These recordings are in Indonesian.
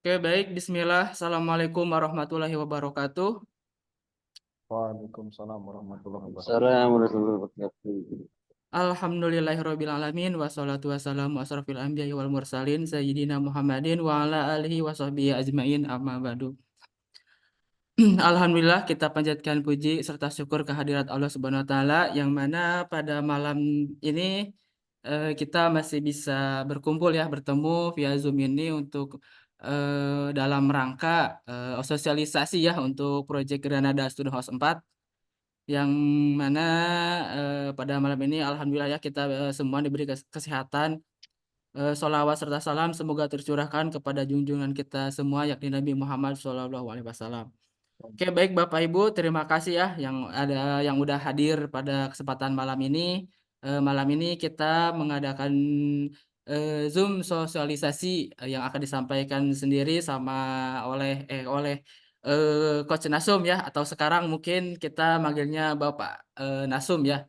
Oke, baik. Bismillah. Assalamualaikum warahmatullahi wabarakatuh. Waalaikumsalam warahmatullahi wabarakatuh. Assalamualaikum warahmatullahi wabarakatuh. Alhamdulillahirabbil alamin wassalatu wassalamu asrofil anbiya'i wal mursalin sayyidina Muhammadin wa ala alihi washabbihi ajmain amma ba'du. Alhamdulillah kita panjatkan puji serta syukur kehadirat Allah Subhanahu wa taala yang mana pada malam ini kita masih bisa berkumpul ya, bertemu via Zoom ini untuk dalam rangka sosialisasi ya untuk proyek Granada Student House 4 yang mana pada malam ini alhamdulillah ya kita semua diberi kesehatan. Sholawat serta salam semoga tercurahkan kepada junjungan kita semua yakni Nabi Muhammad SAW. Oke, baik Bapak Ibu, terima kasih ya yang udah hadir pada kesempatan malam ini. Malam ini kita mengadakan Zoom sosialisasi yang akan disampaikan sendiri oleh Coach Nasum ya, atau sekarang mungkin kita manggilnya Bapak Nasum ya.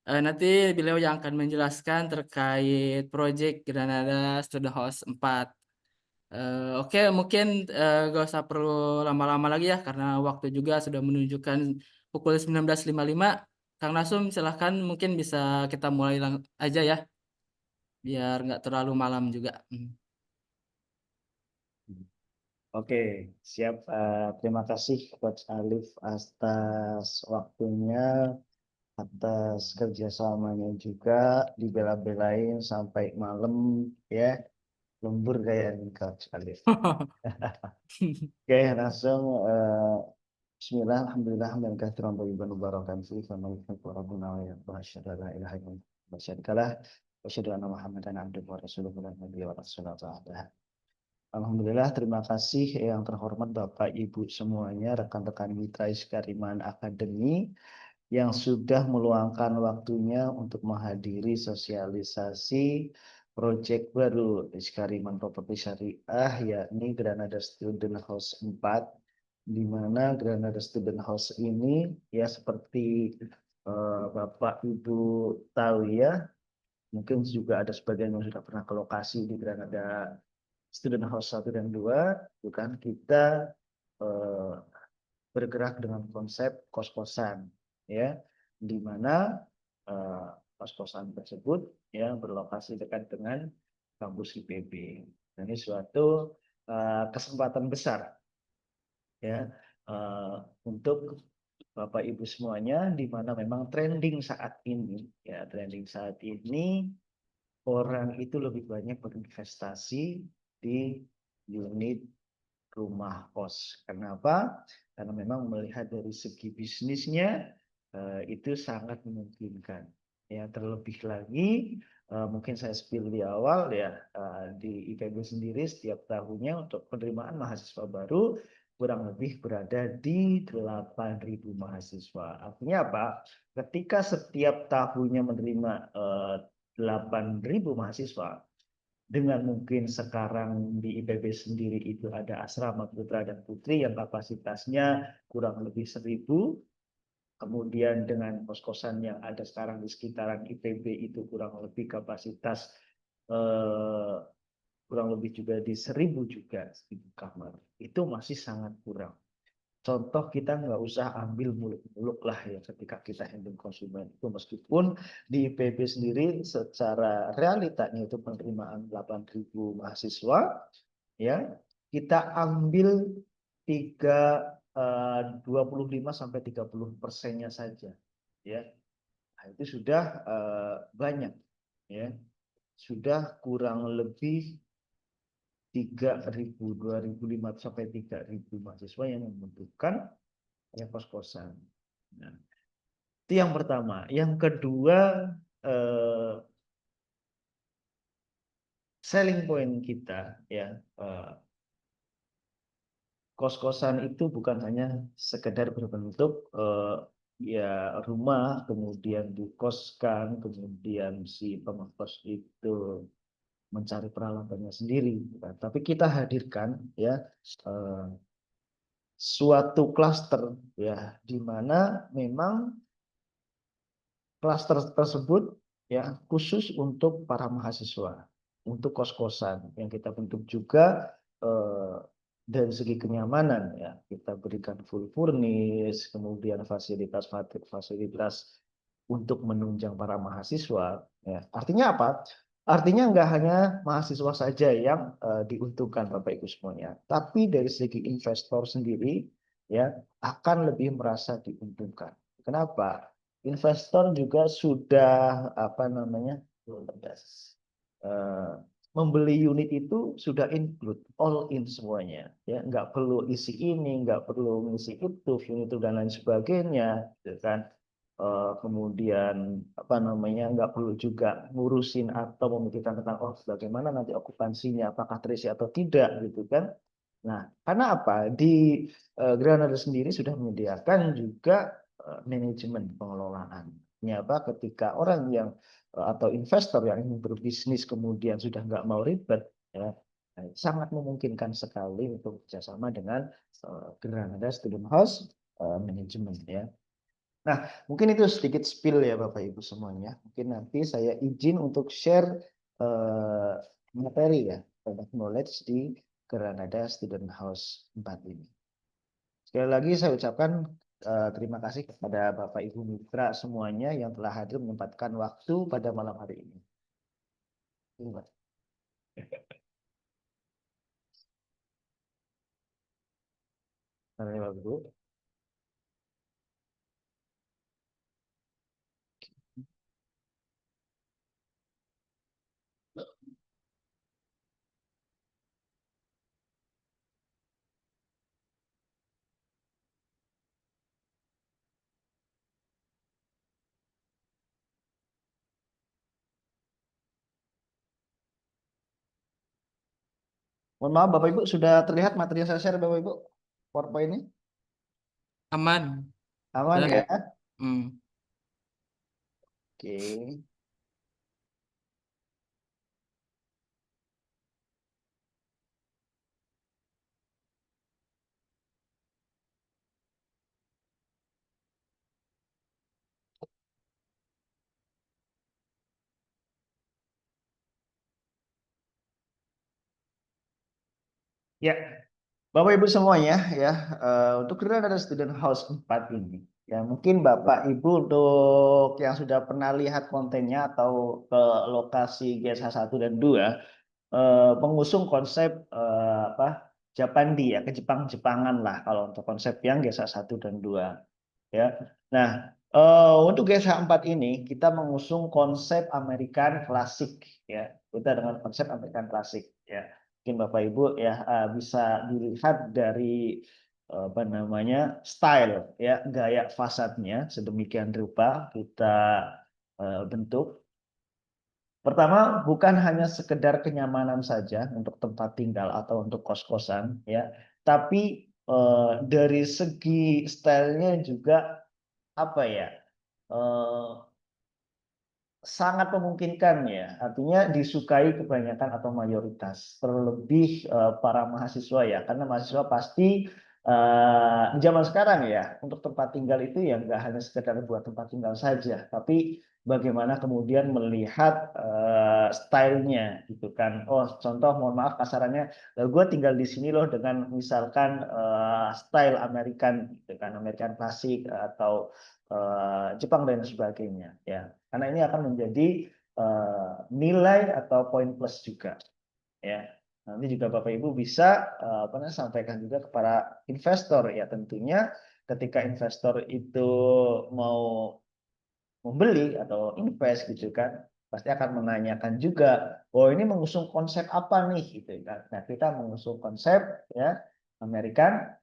Nanti beliau yang akan menjelaskan terkait proyek Granada Student House 4. Oke, mungkin gak usah perlu lama-lama lagi ya, karena waktu juga sudah menunjukkan pukul 19.55. Kang Nasum, silahkan mungkin bisa kita mulai aja ya, biar nggak terlalu malam juga. Oke, siap. Terima kasih Coach Alif atas waktunya, atas kerjasamanya juga, dibela-belain sampai malam ya, lembur kayak ini Coach Alif. Oke, langsung Bismillah, Alhamdulillah, dan katsiran thayyiban mubarakan fihi, wa rabbuna wa asyhadu an la ilaha illallah wa syarikalah, wa asyhadu anna Muhammadan abduhu wa rasuluhu la nabiyya wa rasulullah ba'dah. Alhamdulillah, terima kasih yang terhormat Bapak Ibu semuanya, rekan-rekan mitra Iskariman Akademi yang sudah meluangkan waktunya untuk menghadiri sosialisasi proyek baru Iskariman Properti Syariah, yakni Granada Student House 4, di mana Granada Student House ini ya seperti Bapak Ibu tahu ya, mungkin juga ada sebagian yang sudah pernah ke lokasi di Granada Student House 1 dan 2, bukan kita eh, bergerak dengan konsep kos-kosan ya, di mana kos-kosan tersebut ya berlokasi dekat dengan kampus IPB. Dan ini suatu kesempatan besar ya untuk Bapak Ibu semuanya, di mana memang trending saat ini orang itu lebih banyak berinvestasi di unit rumah kos. Kenapa? Karena memang melihat dari segi bisnisnya itu sangat memungkinkan. Ya, terlebih lagi mungkin saya spill di awal ya, di IPB sendiri setiap tahunnya untuk penerimaan mahasiswa baru kurang lebih berada di 8.000 mahasiswa. Artinya apa? Ketika setiap tahunnya menerima 8.000 mahasiswa, dengan mungkin sekarang di IPB sendiri itu ada asrama putra dan putri yang kapasitasnya kurang lebih 1.000, kemudian dengan kos-kosan yang ada sekarang di sekitaran IPB itu kurang lebih kapasitas kurang lebih juga di 1.000 juga, 1.000 kamar, itu masih sangat kurang. Contoh, kita nggak usah ambil muluk-muluk lah ya ketika kita handle konsumen itu, meskipun di IPB sendiri secara realitanya itu penerimaan 8.000 mahasiswa ya, kita ambil 25 sampai 30%-nya saja ya. Nah, itu sudah banyak ya, sudah kurang lebih 3.000, 2.500 sampai 3.000 mahasiswa yang membutuhkan ya kos-kosan. Nah, itu yang pertama. Yang kedua, selling point kita ya, kos-kosan itu bukan hanya sekedar berbentuk ya rumah kemudian dikoskan, kemudian si pengkos itu mencari peralatannya sendiri, tapi kita hadirkan ya suatu klaster ya, di mana memang klaster tersebut ya khusus untuk para mahasiswa, untuk kos-kosan yang kita bentuk juga eh, dari segi kenyamanan ya kita berikan full furnish, kemudian fasilitas untuk menunjang para mahasiswa. Ya. Artinya apa? Artinya nggak hanya mahasiswa saja yang diuntungkan Bapak Ibu semuanya, tapi dari segi investor sendiri ya akan lebih merasa diuntungkan. Kenapa? Investor juga sudah apa namanya eh, membeli unit itu sudah include all in semuanya ya nggak perlu isi ini nggak perlu ngisi itu unit itu dan lain sebagainya gitu kan. Kemudian apa namanya nggak perlu juga ngurusin atau memikirkan tentang oh bagaimana nanti okupansinya apakah terisi atau tidak gitu kan. Nah karena apa di Granada sendiri sudah menyediakan juga manajemen pengelolaan. Ini apa ketika orang yang atau investor yang ingin berbisnis kemudian sudah nggak mau ribet ya sangat memungkinkan sekali untuk bekerjasama dengan Granada Student House Management ya. Nah, mungkin itu sedikit spill ya Bapak Ibu semuanya. Mungkin nanti saya izin untuk share eh, materi ya, product knowledge di Granada Student House 4 ini. Sekali lagi saya ucapkan terima kasih kepada Bapak Ibu Mitra semuanya yang telah hadir menyempatkan waktu pada malam hari ini. Terima kasih. Terima kasih, Bapak Ibu. Mohon maaf Bapak Ibu, sudah terlihat materi yang saya share Bapak Ibu? PowerPoint ini? Aman. Aman Dan ya? hmm. Oke. Ya, Bapak Ibu semuanya ya, untuk Granada Student House 4 ini, ya mungkin Bapak Ibu untuk yang sudah pernah lihat kontennya atau ke lokasi GSH 1 dan 2, mengusung konsep apa Japandi ya, ke Jepang-Jepangan lah kalau untuk konsep yang GSH 1 dan 2 ya. Nah, untuk GSH 4 ini kita mengusung konsep American klasik ya. Kita dengan konsep American klasik ya. Mungkin Bapak Ibu ya bisa dilihat dari apa namanya style ya gaya fasadnya sedemikian rupa kita bentuk. Pertama, bukan hanya sekedar kenyamanan saja untuk tempat tinggal atau untuk kos-kosan ya, tapi dari segi stylenya juga apa ya eh, sangat memungkinkan ya artinya disukai kebanyakan atau mayoritas terlebih para mahasiswa ya karena mahasiswa pasti di zaman sekarang ya untuk tempat tinggal itu ya nggak hanya sekedar buat tempat tinggal saja tapi bagaimana kemudian melihat stylenya gitu kan oh contoh mohon maaf kasarannya gue tinggal di sini loh dengan misalkan style American gitu kan American klasik atau Jepang dan sebagainya ya karena ini akan menjadi nilai atau poin plus juga ya nanti juga Bapak Ibu bisa apa namanya sampaikan juga kepada investor ya tentunya ketika investor itu mau membeli atau invest gitu kan pasti akan menanyakan juga oh ini mengusung konsep apa nih gitu kan nah kita mengusung konsep ya American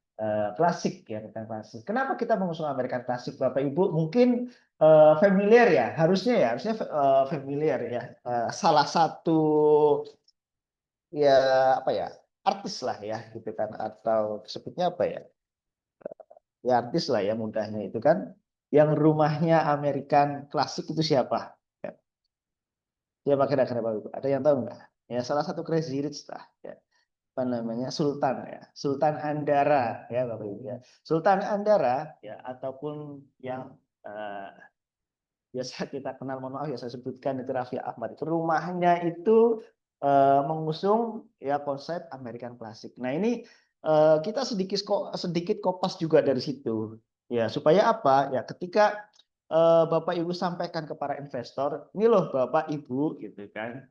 klasik ya American klasik kenapa kita mengusung American klasik Bapak Ibu mungkin familiar ya harusnya familiar ya salah satu ya apa ya artis lah ya gitu kan atau sebutnya apa ya ya artis lah ya mudahnya itu kan yang rumahnya American klasik itu siapa ya, siapa kira-kira Bapak Ibu ada yang tahu nggak ya salah satu Crazy Rich lah ya apa namanya Sultan ya Sultan Andara ya Bapak Ibu ya Sultan Andara ya ataupun yang biasa kita kenal mohon maaf ya saya sebutkan itu Raffi Ahmad itu rumahnya itu mengusung ya konsep American Classic. Nah ini kita sedikit kopas juga dari situ ya supaya apa ya ketika Bapak Ibu sampaikan ke para investor ini loh Bapak Ibu gitu kan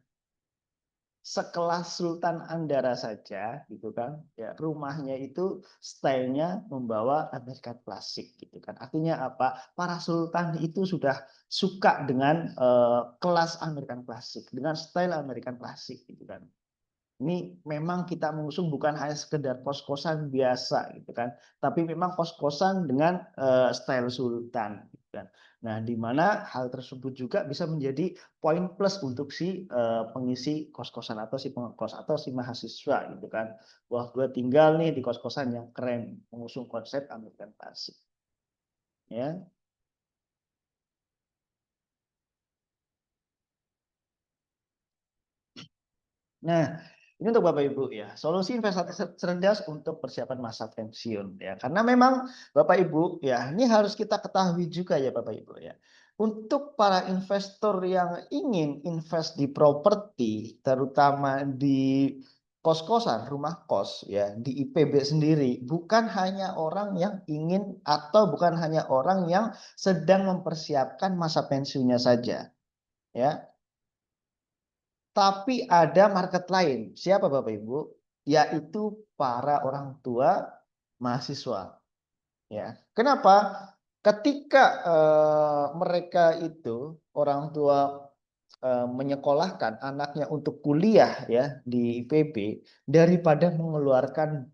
sekelas Sultan Andara saja gitu kan ya rumahnya itu stylenya membawa American Classic gitu kan artinya apa para sultan itu sudah suka dengan kelas American Classic dengan style American Classic gitu kan ini memang kita mengusung bukan hanya sekedar kos-kosan biasa gitu kan tapi memang kos-kosan dengan style sultan gitu kan nah di mana hal tersebut juga bisa menjadi poin plus untuk si pengisi kos-kosan atau si pengekos atau si mahasiswa gitu kan wah gue tinggal nih di kos-kosan yang keren mengusung konsep American Classic ya. Nah, ini untuk Bapak Ibu ya, solusi investasi cerdas untuk persiapan masa pensiun ya. Karena memang Bapak Ibu ya, ini harus kita ketahui juga ya Bapak Ibu ya. Untuk para investor yang ingin invest di properti, terutama di kos-kosan, rumah kos ya, di IPB sendiri, bukan hanya orang yang ingin atau bukan hanya orang yang sedang mempersiapkan masa pensiunnya saja ya. Tapi ada market lain. Siapa Bapak Ibu? Yaitu para orang tua mahasiswa. Ya. Kenapa? Ketika mereka itu orang tua menyekolahkan anaknya untuk kuliah ya di IPB daripada mengeluarkan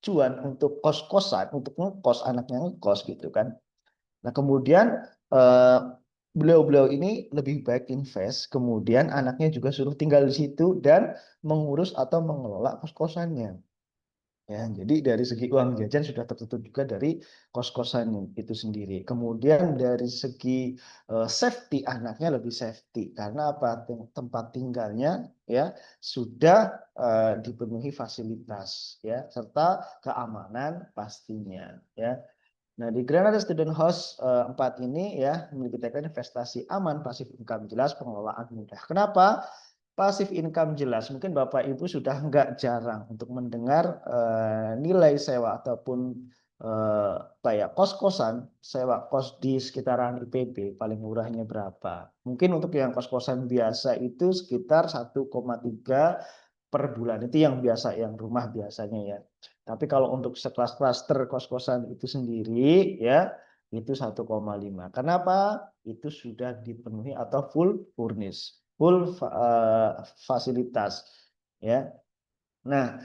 cuan untuk kos-kosan, untuk ngekos anaknya ngekos gitu kan. Nah, kemudian beliau-beliau ini lebih baik invest, kemudian anaknya juga suruh tinggal di situ dan mengurus atau mengelola kos-kosannya. Ya, jadi dari segi uang jajan sudah tertutup juga dari kos-kosan itu sendiri. Kemudian dari segi safety anaknya lebih safety karena apa? Tempat tinggalnya ya sudah dipenuhi fasilitas ya serta keamanan pastinya ya. Nah, di Granada Student House 4 ini ya memiliki tagline investasi aman, pasif income jelas, pengelolaan mudah. Kenapa? Pasif income jelas. Mungkin Bapak Ibu sudah nggak jarang untuk mendengar nilai sewa ataupun apa ya kos-kosan, sewa kos di sekitaran IPB paling murahnya berapa. Mungkin untuk yang kos-kosan biasa itu sekitar 1,3 per bulan. Itu yang biasa, yang rumah biasanya ya. Tapi kalau untuk sekelas klaster kos-kosan itu sendiri ya itu 1,5. Kenapa? Itu sudah dipenuhi atau full furnish, full fasilitas ya. Nah,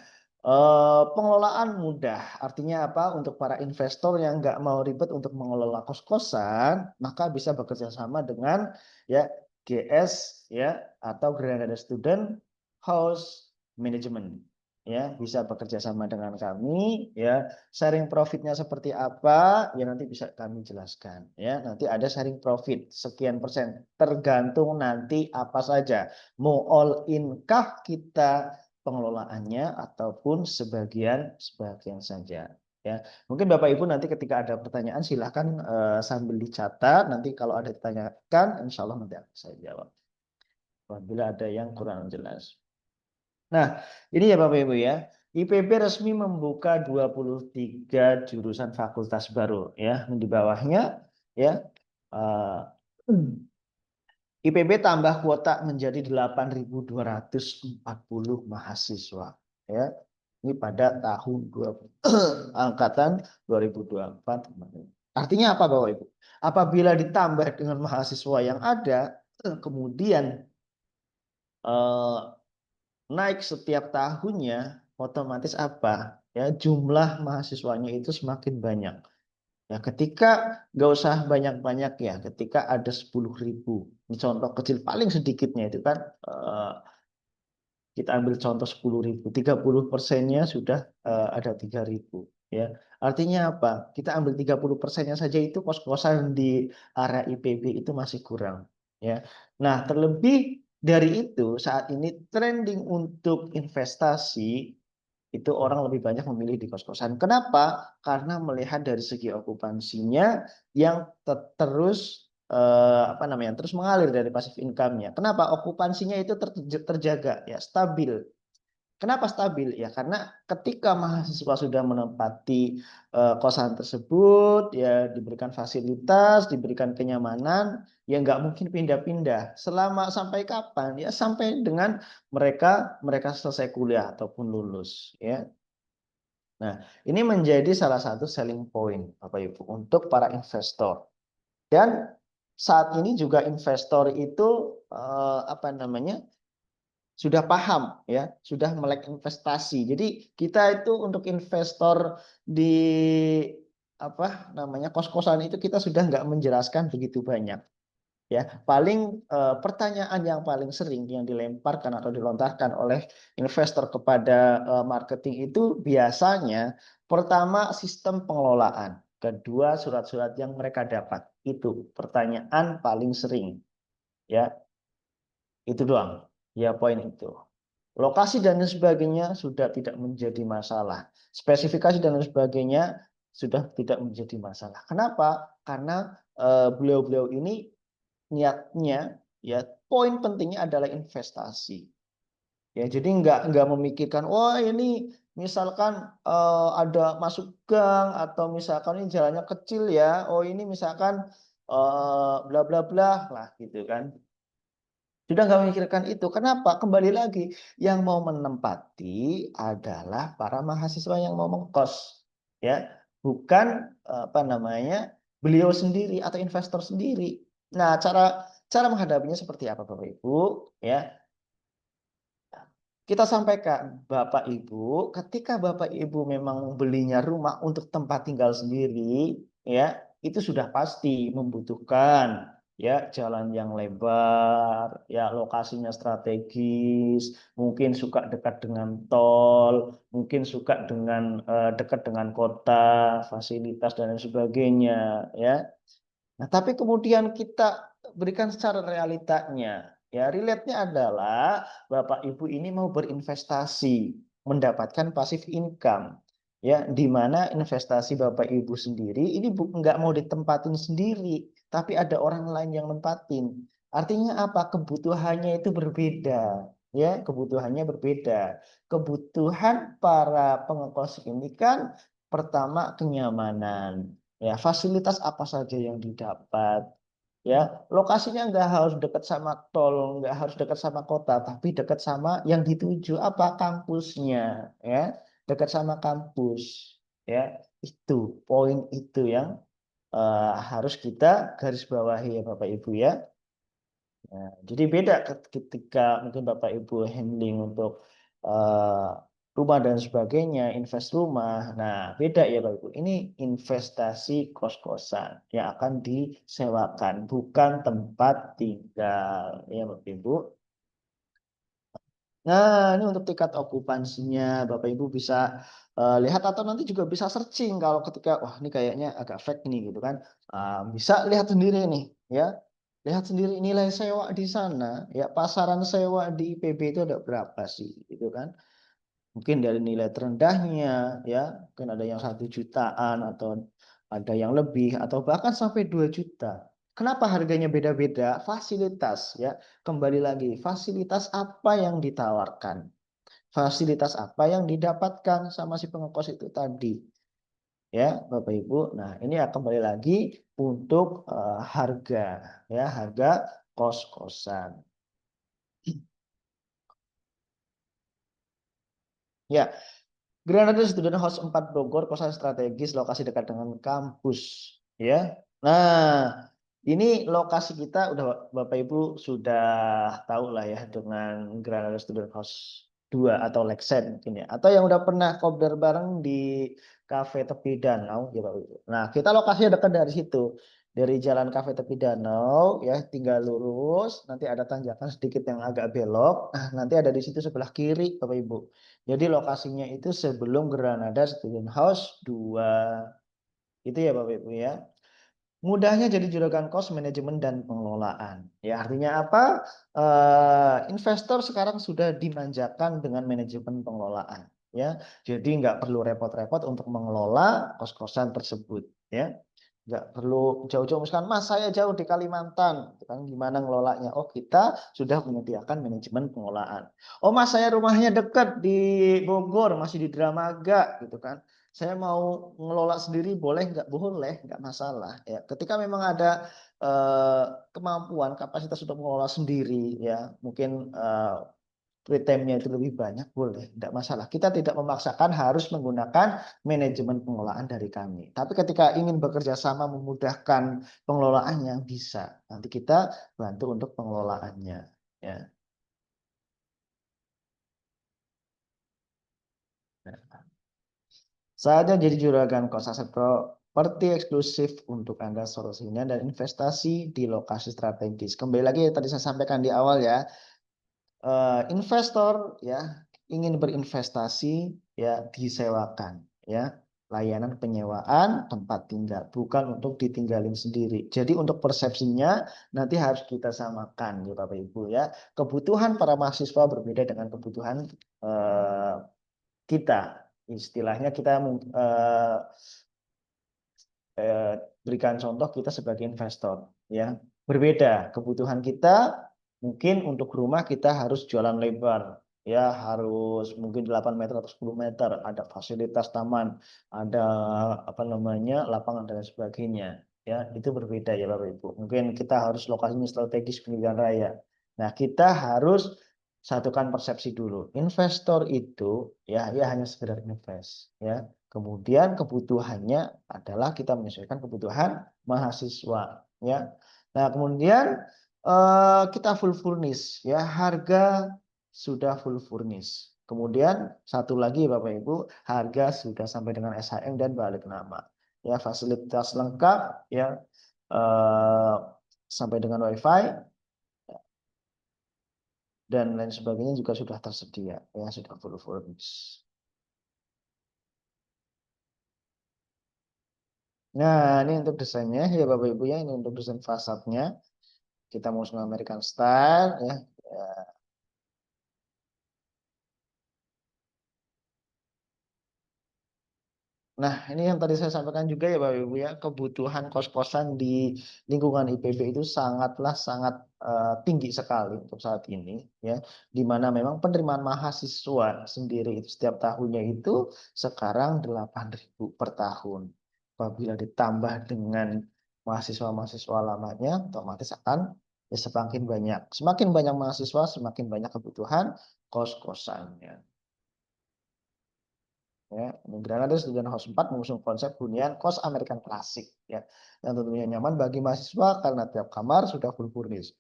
pengelolaan mudah. Artinya apa? Untuk para investor yang nggak mau ribet untuk mengelola kos-kosan, maka bisa bekerja sama dengan ya GS ya atau Granada Student House Management. Ya, bisa bekerja sama dengan kami ya. Sharing profitnya seperti apa? Ya nanti bisa kami jelaskan ya. Nanti ada sharing profit sekian persen tergantung nanti apa saja. Mau all in kah kita pengelolaannya ataupun sebagian saja ya mungkin Bapak Ibu nanti ketika ada pertanyaan silahkan sambil dicatat nanti kalau ada ditanyakan insya Allah nanti akan saya jawab apabila ada yang kurang jelas. Nah ini ya Bapak Ibu ya IPB resmi membuka 23 jurusan fakultas baru ya di bawahnya ya IPB tambah kuota menjadi 8.240 mahasiswa ya. Ini pada tahun angkatan 2024 kemarin. Artinya apa Bapak Ibu? Apabila ditambah dengan mahasiswa yang ada, kemudian naik setiap tahunnya, otomatis apa? Ya, jumlah mahasiswanya itu semakin banyak. Ya, ketika nggak usah banyak-banyak ya, ketika ada 10.000, ini contoh kecil paling sedikitnya itu kan kita ambil contoh 10.000, 30%-nya sudah ada 3.000 ya. Artinya apa? Kita ambil 30%-nya saja itu kos-kosan di area IPB itu masih kurang ya. Nah, terlebih dari itu saat ini trending untuk investasi itu orang lebih banyak memilih di kos-kosan. Kenapa? Karena melihat dari segi okupansinya yang terus apa namanya, terus mengalir dari passive income-nya. Kenapa? Okupansinya itu terjaga, ya, stabil. Kenapa stabil? Ya karena ketika mahasiswa sudah menempati kosan tersebut, ya diberikan fasilitas, diberikan kenyamanan, ya nggak mungkin pindah-pindah. Selama sampai kapan? Ya sampai dengan mereka selesai kuliah ataupun lulus. Ya. Nah, ini menjadi salah satu selling point, Bapak Ibu, untuk para investor. Dan saat ini juga investor itu apa namanya, sudah paham, ya, sudah melek investasi. Jadi kita itu untuk investor di apa namanya, kos-kosan itu kita sudah nggak menjelaskan begitu banyak, ya. Paling pertanyaan yang paling sering yang dilemparkan atau dilontarkan oleh investor kepada marketing itu biasanya pertama sistem pengelolaan, kedua surat-surat yang mereka dapat. Itu pertanyaan paling sering, ya. Itu doang, ya, poin itu. Lokasi dan lain sebagainya sudah tidak menjadi masalah. Spesifikasi dan lain sebagainya sudah tidak menjadi masalah. Kenapa? Karena beliau-beliau ini niatnya, ya, poin pentingnya adalah investasi. Ya, jadi nggak memikirkan, wah ini misalkan ada masuk gang atau misalkan ini jalannya kecil ya, oh ini misalkan bla bla bla lah gitu kan. Sudah nggak memikirkan itu. Kenapa? Kembali lagi, yang mau menempati adalah para mahasiswa yang mau mengkos, ya, bukan apa namanya, beliau sendiri atau investor sendiri. Nah, cara cara menghadapinya seperti apa, Bapak Ibu? Ya, kita sampaikan, Bapak Ibu, ketika Bapak Ibu memang belinya rumah untuk tempat tinggal sendiri, ya, itu sudah pasti membutuhkan, ya, jalan yang lebar, ya, lokasinya strategis, mungkin suka dekat dengan tol, mungkin suka dengan dekat dengan kota, fasilitas dan lain sebagainya, ya. Nah, tapi kemudian kita berikan secara realitanya. Ya, relate-nya adalah Bapak Ibu ini mau berinvestasi, mendapatkan passive income. Ya, di mana investasi Bapak Ibu sendiri ini nggak mau ditempatin sendiri, tapi ada orang lain yang nempatin. Artinya apa? Kebutuhannya itu berbeda. Ya, kebutuhannya berbeda. Kebutuhan para pengekos ini kan pertama kenyamanan. Ya, fasilitas apa saja yang didapat. Ya, lokasinya nggak harus dekat sama tol, nggak harus dekat sama kota, tapi dekat sama yang dituju apa, kampusnya, ya, dekat sama kampus, ya. Itu poin itu yang harus kita garis bawahi, ya Bapak Ibu, ya. Nah, jadi beda ketika mungkin Bapak Ibu handling untuk eh, rumah dan sebagainya, invest rumah. Nah, beda ya Bapak Ibu. Ini investasi kos-kosan yang akan disewakan, bukan tempat tinggal, ya Bapak Ibu. Nah, ini untuk tingkat okupansinya Bapak Ibu bisa lihat atau nanti juga bisa searching kalau ketika wah ini kayaknya agak fake nih gitu kan. Bisa lihat sendiri nih, ya. Lihat sendiri nilai sewa di sana, ya, pasaran sewa di IPB itu ada berapa sih gitu kan. Mungkin dari nilai terendahnya, ya, mungkin ada yang 1 jutaan atau ada yang lebih atau bahkan sampai 2 juta. Kenapa harganya beda-beda? Fasilitas, ya. Kembali lagi, fasilitas apa yang ditawarkan? Fasilitas apa yang didapatkan sama si pengekos itu tadi? Ya, Bapak Ibu. Nah, ini ya kembali lagi untuk harga, ya, harga kos-kosan. Ya, Granada Student House 4 Bogor, kosan strategis, lokasi dekat dengan kampus. Ya, nah, ini lokasi kita udah Bapak Ibu sudah tahu lah ya dengan Granada Student House 2 atau Lexen mungkin ya. Atau yang udah pernah kopdar bareng di Cafe Tepi Danau ya Bapak Ibu. Nah, kita lokasinya dekat dari situ. Dari jalan Cafe Tepi Danau ya, tinggal lurus, nanti ada tanjakan sedikit yang agak belok. Nah, nanti ada di situ sebelah kiri Bapak Ibu. Jadi lokasinya itu sebelum Granada Student House 2. Itu ya Bapak Ibu, ya. Mudahnya jadi juragan kos, manajemen dan pengelolaan. Ya, artinya apa? Investor sekarang sudah dimanjakan dengan manajemen pengelolaan. Ya, jadi nggak perlu repot-repot untuk mengelola kos-kosan tersebut. Ya. Nggak perlu jauh-jauh, misalkan Mas saya jauh di Kalimantan, gitu kan gimana ngelolanya? Oh kita sudah menyediakan manajemen pengelolaan. Oh Mas saya rumahnya dekat di Bogor, masih di Dramaga, gitu kan. Saya mau ngelola sendiri boleh nggak? Boleh, nggak masalah. Ya, ketika memang ada kemampuan, kapasitas untuk mengelola sendiri, ya mungkin free time-nya itu lebih banyak, boleh, tidak masalah. Kita tidak memaksakan harus menggunakan manajemen pengelolaan dari kami. Tapi ketika ingin bekerja sama memudahkan pengelolaannya, bisa. Nanti kita bantu untuk pengelolaannya. Ya. Saatnya jadi juragan kos aset properti eksklusif untuk Anda solusinya dan investasi di lokasi strategis. Kembali lagi tadi saya sampaikan di awal ya, investor ya ingin berinvestasi ya disewakan ya, layanan penyewaan tempat tinggal bukan untuk ditinggalin sendiri. Jadi untuk persepsinya nanti harus kita samakan ya Bapak Ibu ya. Kebutuhan para mahasiswa berbeda dengan kebutuhan kita. Istilahnya kita berikan contoh kita sebagai investor ya, berbeda kebutuhan kita. Mungkin untuk rumah kita harus jualan lebar ya, harus mungkin 8 meter atau 10 meter, ada fasilitas taman, ada apa namanya lapangan dan sebagainya ya. Itu berbeda ya Bapak Ibu, mungkin kita harus lokasinya strategis pinggir raya. Nah kita harus satukan persepsi dulu, investor itu ya hanya sekedar invest ya. Kemudian kebutuhannya adalah kita menyesuaikan kebutuhan mahasiswa ya. Nah, kemudian kita full furnish ya, harga sudah full furnish. Kemudian satu lagi Bapak Ibu, harga sudah sampai dengan SHM dan balik nama. Ya, fasilitas lengkap ya, sampai dengan WiFi dan lain sebagainya juga sudah tersedia ya, sudah full furnish. Nah, ini untuk desainnya ya Bapak Ibu ya, ini untuk desain fasadnya. Kita mau American style ya. Nah, ini yang tadi saya sampaikan juga ya Bapak Ibu ya, kebutuhan kos-kosan di lingkungan IPB itu sangat tinggi sekali untuk saat ini ya, di mana memang penerimaan mahasiswa sendiri itu setiap tahunnya itu sekarang 8.000 per tahun. Apabila ditambah dengan mahasiswa-mahasiswa lamanya, otomatis akan ya semakin banyak mahasiswa, semakin banyak kebutuhan kos-kosannya. Ya, Granada Student House 4 mengusung konsep hunian kos American klasik ya, yang tentunya nyaman bagi mahasiswa karena tiap kamar sudah full furnished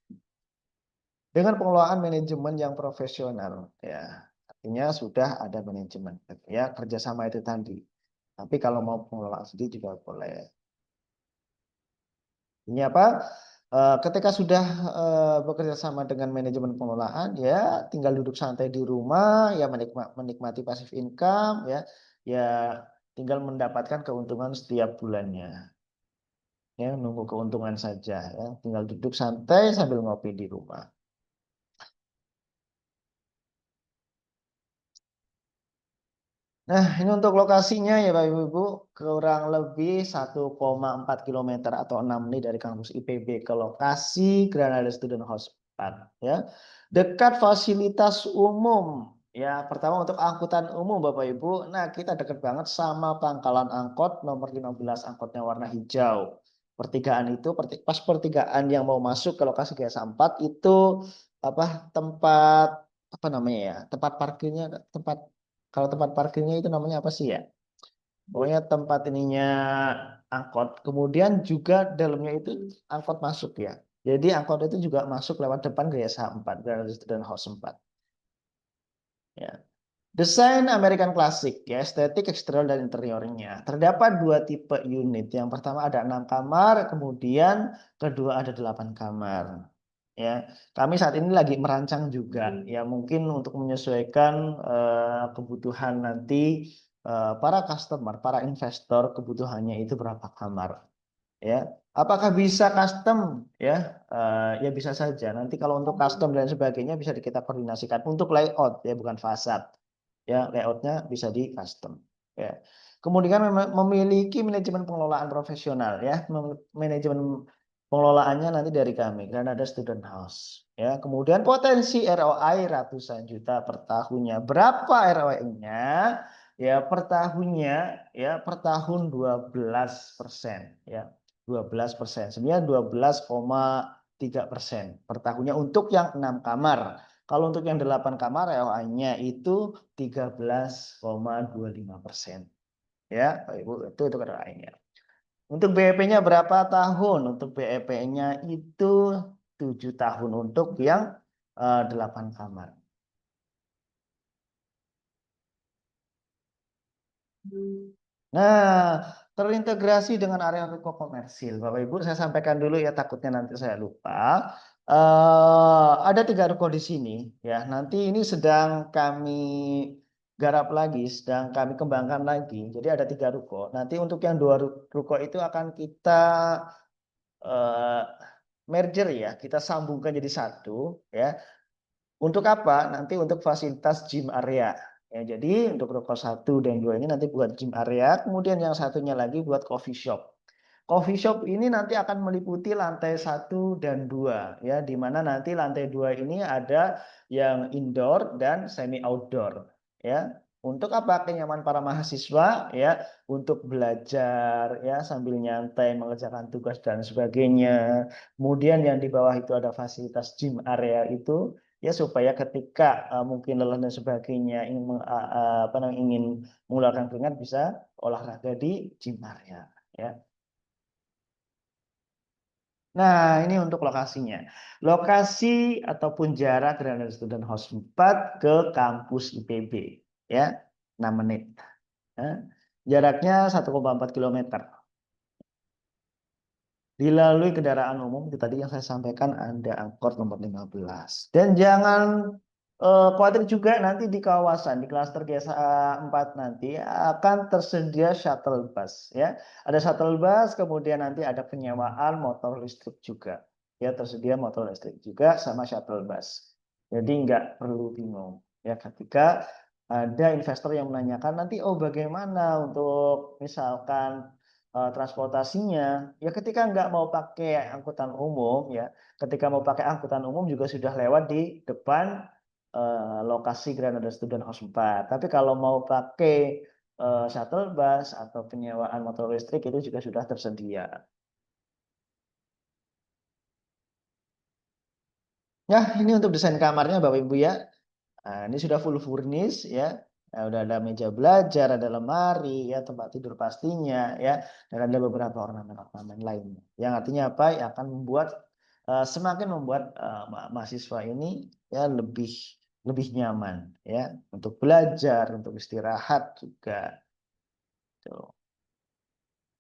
dengan pengelolaan manajemen yang profesional ya. Artinya sudah ada manajemen ya, kerjasama itu tadi. Tapi kalau mau pengelolaan sendiri juga boleh. Ini apa? Ketika sudah bekerja sama dengan manajemen pengelolaan ya, tinggal duduk santai di rumah ya, menikmati passive income ya, ya tinggal mendapatkan keuntungan setiap bulannya ya, nunggu keuntungan saja ya, tinggal duduk santai sambil ngopi di rumah. Nah, ini untuk lokasinya ya Bapak Ibu, kurang lebih 1,4 km atau 6 menit dari kampus IPB ke lokasi Granada Student House 4 ya. Dekat fasilitas umum. Ya, pertama untuk angkutan umum Bapak Ibu. Nah, kita dekat banget sama pangkalan angkot nomor 15, angkotnya warna hijau. Pertigaan itu pas pertigaan yang mau masuk ke lokasi GSA 4 itu apa tempat apa namanya ya? Tempat parkirnya, kalau tempat parkirnya itu namanya apa sih ya? Pokoknya tempat ininya angkot. Kemudian juga dalamnya itu angkot masuk ya. Jadi angkot itu juga masuk lewat depan GSH 4 dan House 4. Ya. Desain American Classic ya, estetik eksterior dan interiornya. Terdapat dua tipe unit. Yang pertama ada 6 kamar, kemudian kedua ada 8 kamar. Ya, kami saat ini lagi merancang juga ya, mungkin untuk menyesuaikan kebutuhan nanti para customer, para investor kebutuhannya itu berapa kamar ya. Apakah bisa custom ya? Ya bisa saja. Nanti kalau untuk custom dan sebagainya bisa kita koordinasikan untuk layout ya, bukan fasad. Ya, layoutnya bisa di custom. Ya. Kemudian memiliki manajemen pengelolaan profesional ya, manajemen pengelolaannya nanti dari kami karena ada student house ya. Kemudian potensi ROI ratusan juta per tahunnya. Berapa ROI-nya? Ya per tahunnya ya per tahun 12% ya. 12%. Sebenarnya 12,3% per tahunnya untuk yang 6 kamar. Kalau untuk yang 8 kamar ROI-nya itu 13,25%. Ya, Pak Ibu, itu untuk ROI-nya. Untuk BEP-nya berapa tahun? Untuk BEP-nya itu 7 tahun untuk yang 8 kamar. Nah, terintegrasi dengan area ruko komersil. Bapak Ibu, saya sampaikan dulu ya, takutnya nanti saya lupa. Ada 3 ruko di sini ya. Nanti ini sedang kami garap lagi, sedang kami kembangkan lagi. Jadi ada 3 ruko. Nanti untuk yang 2 ruko itu akan kita merger ya, kita sambungkan jadi satu ya. Untuk apa? Nanti untuk fasilitas gym area. Ya, jadi untuk ruko 1 dan 2 ini nanti buat gym area, kemudian yang satunya lagi buat coffee shop. Coffee shop ini nanti akan meliputi lantai 1 dan 2 ya, di mana nanti lantai 2 ini ada yang indoor dan semi outdoor ya. Untuk apa? Kenyamanan para mahasiswa ya, untuk belajar ya sambil nyantai mengerjakan tugas dan sebagainya. Kemudian yang di bawah itu ada fasilitas gym area itu ya supaya ketika mungkin lelah dan sebagainya ingin mengeluarkan keringat bisa olahraga di gym area ya. Nah, ini untuk lokasinya. Lokasi ataupun jarak dari Student House 4 ke kampus IPB ya, 6 menit. Ya. Jaraknya 1,4 km. Dilalui kendaraan umum, itu tadi yang saya sampaikan ada angkot nomor 15. Dan jangan khawatir juga nanti di kawasan, di klaster GSA 4 nanti akan tersedia shuttle bus. Ya. Ada shuttle bus, kemudian nanti ada penyewaan motor listrik juga. Ya, tersedia motor listrik juga sama shuttle bus. Jadi nggak perlu bingung. Ya, ketika ada investor yang menanyakan nanti, oh bagaimana untuk misalkan transportasinya, ya ketika nggak mau pakai angkutan umum ya, ketika mau pakai angkutan umum juga sudah lewat di depan lokasi Granada Student House 4. Tapi kalau mau pakai shuttle bus atau penyewaan motor listrik itu juga sudah tersedia. Ya, ini untuk desain kamarnya Bapak Ibu ya. Nah, ini sudah full furnish ya. Nah, udah ada meja belajar, ada lemari, ya tempat tidur pastinya, ya, dan ada beberapa ornamen-ornamen lainnya. Yang artinya apa? Ya akan membuat semakin membuat mahasiswa ini ya lebih nyaman, ya, untuk belajar, untuk istirahat juga. Tuh.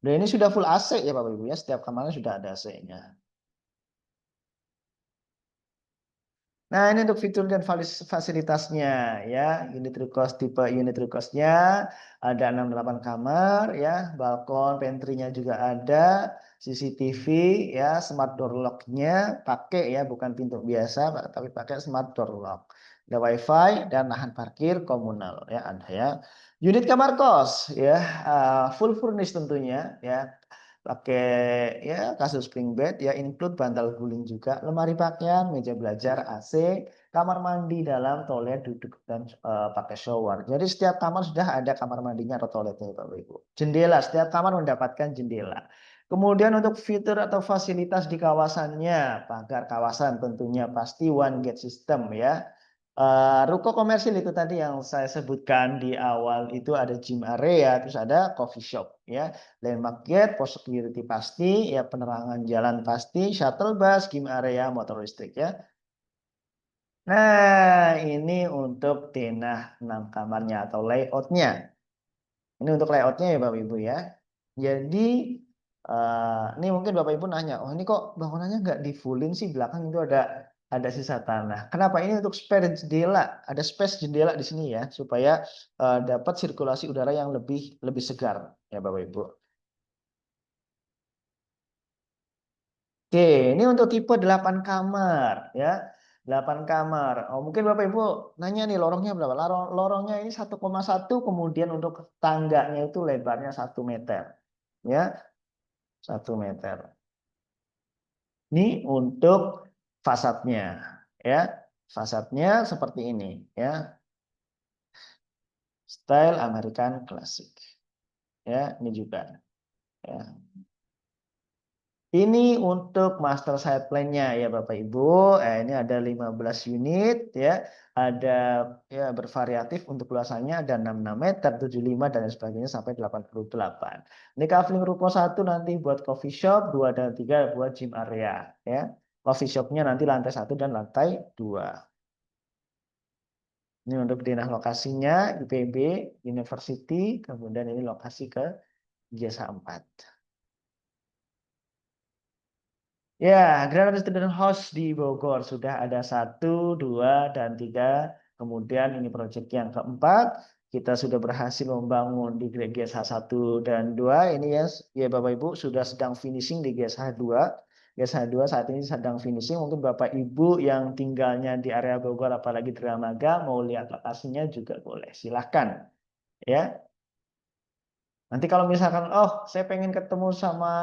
Dan ini sudah full AC ya Bapak Ibu ya. Setiap kamarnya sudah ada AC-nya. Nah, ini untuk fitur dan fasilitasnya ya. Unit Rucos tipe unit Rucosnya ada 68 kamar ya, balkon, pantry-nya juga ada, CCTV ya, smart door lock-nya pakai ya, bukan pintu biasa tapi pakai smart door lock. Ada WiFi dan lahan parkir komunal ya ada ya. Unit kamar kos ya, full furnished tentunya ya, pakai ya kasur spring bed ya, include bantal guling juga, lemari pakaian, meja belajar, AC, kamar mandi dalam, toilet duduk dan pakai shower. Jadi setiap kamar sudah ada kamar mandinya atau toiletnya Bapak Ibu. Jendela, setiap kamar mendapatkan jendela. Kemudian untuk fitur atau fasilitas di kawasannya, pagar kawasan tentunya pasti one gate system ya. Ruko komersil itu tadi yang saya sebutkan di awal itu ada gym area, terus ada coffee shop ya, landmark gate, pos security pasti, ya penerangan jalan pasti, shuttle bus, gym area, motor listrik ya. Nah, ini untuk denah 6 kamarnya atau layoutnya. Ini untuk layoutnya ya Bapak Ibu ya. Jadi ini mungkin Bapak Ibu nanya, oh ini kok bangunannya nggak di fullin sih, belakang itu ada sisa tanah. Kenapa? Ini untuk spare jendela, ada space jendela di sini ya, supaya dapat sirkulasi udara yang lebih segar ya Bapak Ibu. Oke, ini untuk tipe 8 kamar ya. 8 kamar. Oh, mungkin Bapak Ibu nanya nih lorongnya berapa? Lorongnya ini 1,1, kemudian untuk tangganya itu lebarnya 1 meter. Ya, 1 meter. Ini untuk fasadnya. Ya, fasadnya seperti ini. Ya, style American Classic. Ya, ini juga. Ya. Ini untuk master side plan-nya ya Bapak Ibu. Ini ada 15 unit ya. Ada ya bervariatif untuk luasannya ada 66 meter, 75 dan lain sebagainya sampai 88. Ini kafling ruko 1 nanti buat coffee shop, 2 dan 3 buat gym area ya. Coffee shop-nya nanti lantai 1 dan lantai 2. Ini untuk denah lokasinya IPB University, kemudian ini lokasi ke Jasa 4. Ya, Granada Student House di Bogor sudah ada 1, 2, dan 3. Kemudian ini proyek yang keempat. Kita sudah berhasil membangun di GSH 1 dan 2. Ini ya Bapak Ibu sudah sedang finishing di GSH 2. GSH 2 saat ini sedang finishing. Mungkin Bapak Ibu yang tinggalnya di area Bogor apalagi Dramaga mau lihat lokasinya juga boleh. Silahkan ya. Nanti kalau misalkan saya pengen ketemu sama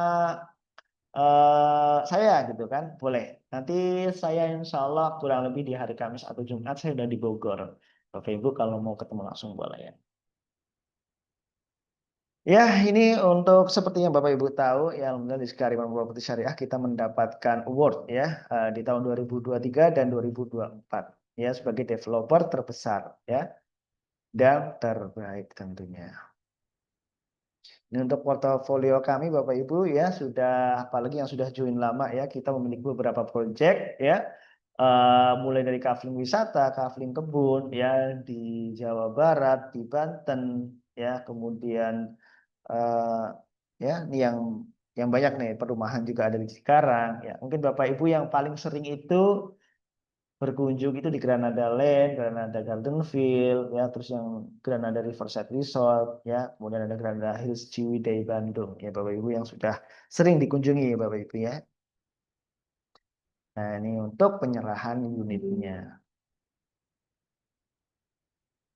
saya gitu kan boleh nanti saya insya Allah kurang lebih di hari Kamis atau Jumat saya udah di Bogor. Bapak Ibu kalau mau ketemu langsung boleh ya. Ya, ini untuk seperti yang Bapak Ibu tahu, ya alhamdulillah di Sekariman Properti Syariah kita mendapatkan award ya di tahun 2023 dan 2024 ya sebagai developer terbesar ya dan terbaik tentunya. Ini untuk portofolio kami Bapak Ibu ya sudah apalagi yang sudah join lama ya kita memiliki beberapa proyek ya mulai dari kafling wisata, kafling kebun ya di Jawa Barat, di Banten ya kemudian eh, ya ini yang banyak nih perumahan juga ada di Cikarang ya mungkin Bapak Ibu yang paling sering itu berkunjung itu di Granada Land, Granada Gardenville, ya, terus yang Granada Riverside Resort, ya, kemudian ada Granada Hills Ciwidey Bandung, ya Bapak Ibu yang sudah sering dikunjungi ya Bapak Ibu ya. Nah ini untuk penyerahan unitnya,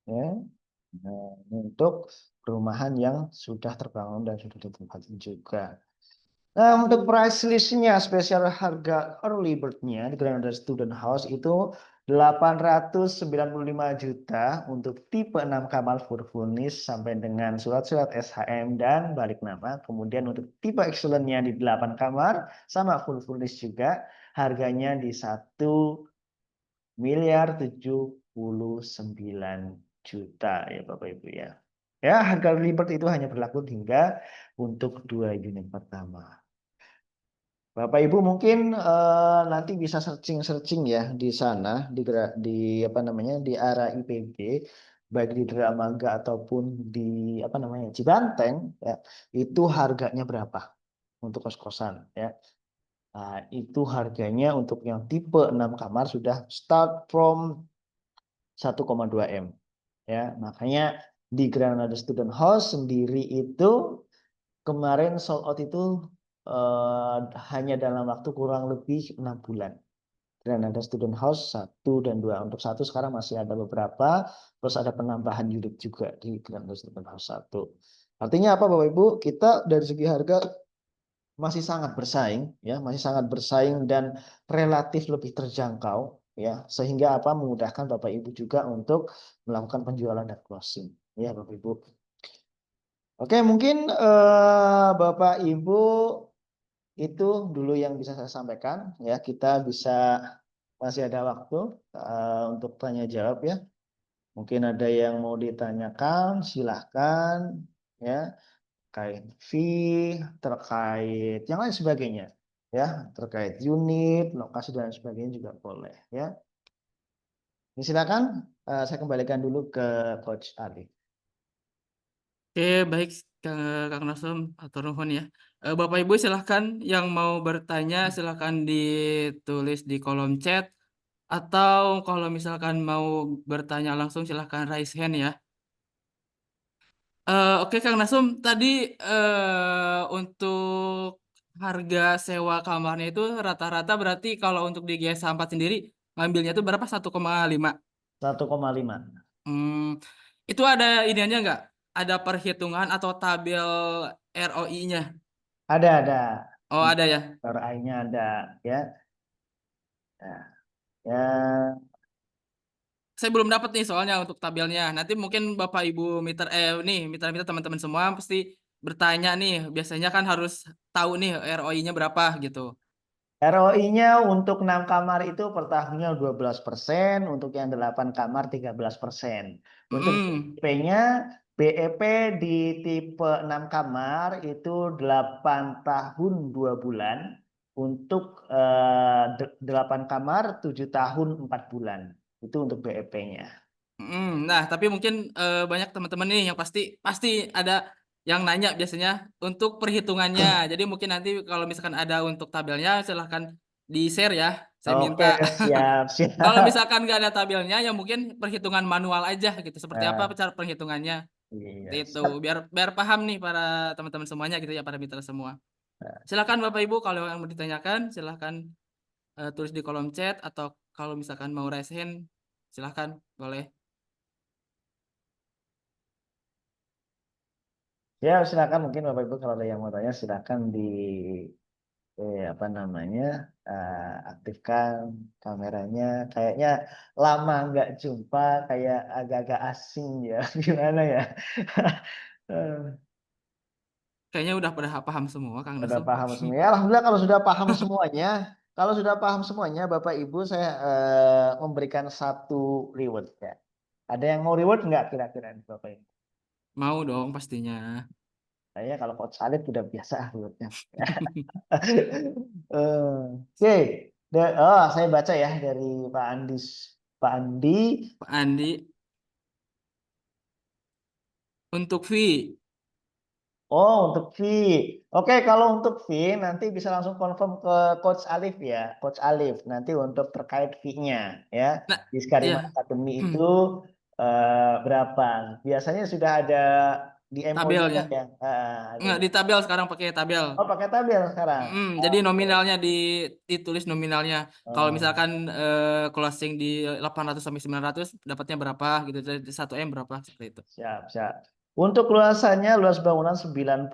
ya. Nah, ini untuk perumahan yang sudah terbangun dan sudah ditempati juga. Nah, untuk price list-nya, spesial harga early bird-nya di Granada Student House itu 895 juta untuk tipe 6 kamar full furnished sampai dengan surat-surat SHM dan balik nama. Kemudian untuk tipe excellent-nya di 8 kamar sama full furnished juga. Harganya di 1.079 juta ya Bapak Ibu ya. Ya, harga early bird itu hanya berlaku hingga untuk 2 unit pertama. Bapak Ibu mungkin nanti bisa searching-searching ya di sana di apa namanya di area IPB baik di Dramaga ataupun di apa namanya Cibanteng ya itu harganya berapa untuk kos-kosan ya. Nah, itu harganya untuk yang tipe 6 kamar sudah start from 1,2 M ya. Makanya di Granada Student House sendiri itu kemarin sold out itu eh, hanya dalam waktu kurang lebih 6 bulan. Dan ada student house 1 dan 2. Untuk 1 sekarang masih ada beberapa. Terus ada penambahan unit juga di Grand Student House 1. Artinya apa Bapak Ibu? Kita dari segi harga masih sangat bersaing. Ya, masih sangat bersaing dan relatif lebih terjangkau. Ya, sehingga apa memudahkan Bapak Ibu juga untuk melakukan penjualan dan closing. Ya Bapak Ibu. Oke, mungkin Bapak Ibu itu dulu yang bisa saya sampaikan. Ya, kita bisa masih ada waktu untuk tanya jawab ya. Mungkin ada yang mau ditanyakan, silahkan ya. Terkait fee, terkait yang lain sebagainya. Ya, terkait unit, lokasi dan sebagainya juga boleh ya. Ini silakan saya kembalikan dulu ke Coach Ali. Oke, baik Kang Nasum atau nuhun ya. Bapak Ibu silahkan yang mau bertanya silahkan ditulis di kolom chat atau kalau misalkan mau bertanya langsung silahkan raise hand ya. Oke Kang Nasum, tadi untuk harga sewa kamarnya itu rata-rata berarti kalau untuk di GS 4 sendiri ngambilnya itu berapa? 1,5. 1,5. Hmm, itu ada iniannya nggak? Ada perhitungan atau tabel ROI-nya? Ada. Oh, ada ya. RI-nya ada ya. Nah, ya, Saya belum dapat nih soalnya untuk tabelnya. Nanti mungkin Bapak Ibu nih mitra-mitra teman-teman semua pasti bertanya nih. Biasanya kan harus tahu nih ROI-nya berapa gitu. ROI-nya untuk 6 kamar itu per tahunnya 12%, untuk yang 8 kamar 13%. Untuk Hmm, BEP-nya, BEP di tipe 6 kamar itu 8 tahun 2 bulan, untuk 8 kamar 7 tahun 4 bulan. Itu untuk BEP-nya. Nah, tapi mungkin banyak teman-teman nih yang pasti pasti ada yang nanya biasanya untuk perhitungannya. Jadi mungkin nanti kalau misalkan ada untuk tabelnya silahkan di-share ya. Saya minta. Oke, siap, Kalau siap. misalkan nggak ada tabelnya ya mungkin perhitungan manual aja gitu. Seperti apa Nah, cara perhitungannya? iya, Seperti itu. siap. Biar biar paham nih para teman-teman semuanya gitu ya, para mitra semua. Silakan Bapak Ibu kalau yang mau ditanyakan silakan tulis di kolom chat atau kalau misalkan mau raise hand silakan boleh. Ya, silakan mungkin Bapak Ibu kalau ada yang mau tanya silakan apa namanya aktifkan kameranya. Kayaknya lama nggak jumpa, kayak agak-agak asing ya. Gimana ya? Eh, Kayaknya udah pada paham semua Kang Udah Nasum. paham semuanya. Ya, Alhamdulillah kalau sudah paham semuanya, Bapak Ibu saya memberikan satu reward ya. Ada yang mau reward nggak kira-kira nih, Bapak Ibu? Mau dong pastinya. Saya kalau Coach Alif udah biasa rewardnya. Oke, saya baca ya dari Pak Andis. Pak Andi, Pak Andi untuk fee. oh untuk fee. Oke, kalau untuk fee nanti bisa langsung confirm ke Coach Alif ya, Coach Alif. Nanti untuk terkait fee-nya ya Nah, di Skarima ya. Academy itu berapa? Biasanya sudah ada di MOU-nya Tabelnya. ya. Ada Enggak ya. di tabel sekarang pakai tabel. Oh pakai tabel sekarang. Jadi Oke. nominalnya ditulis nominalnya. Kalau Oh, misalkan closing di 800 sampai 900 dapatnya berapa gitu. Dari 1M berapa seperti itu. siap, siap. Untuk luasannya, luas bangunan 90,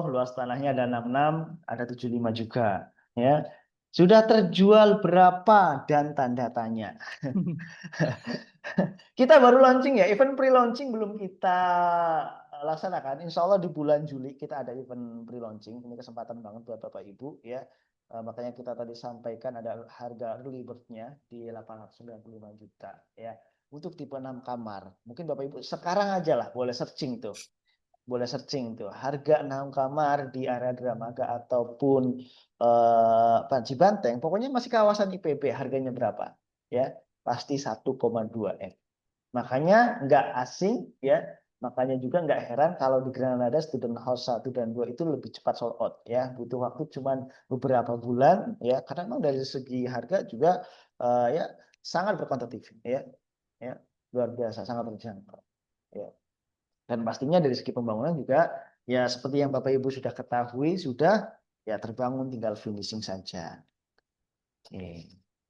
luas tanahnya ada 66, ada 75 juga. Ya. Sudah terjual berapa dan tanda tanya. Kita baru launching ya, event pre-launching belum kita laksanakan. Insya Allah di bulan Juli kita ada event pre-launching. Ini kesempatan banget buat Bapak Ibu ya. Makanya kita tadi sampaikan ada harga early bird-nya di 895 juta ya. Untuk tipe 6 kamar. Mungkin Bapak Ibu sekarang aja lah boleh searching tuh. Boleh searching tuh. Harga 6 kamar di area Dramaga ataupun Panji Banteng. Pokoknya masih kawasan IPB. Harganya berapa? Ya, pasti 1,2 M. Makanya nggak asing ya, makanya juga nggak heran kalau di Granada Student House 1 dan 2 itu lebih cepat sold out ya, butuh waktu cuman beberapa bulan ya, karena memang dari segi harga juga ya sangat berkompetitif ya, ya luar biasa sangat terjangkau ya. Dan pastinya dari segi pembangunan juga ya seperti yang Bapak Ibu sudah ketahui sudah ya terbangun tinggal finishing saja. Oke.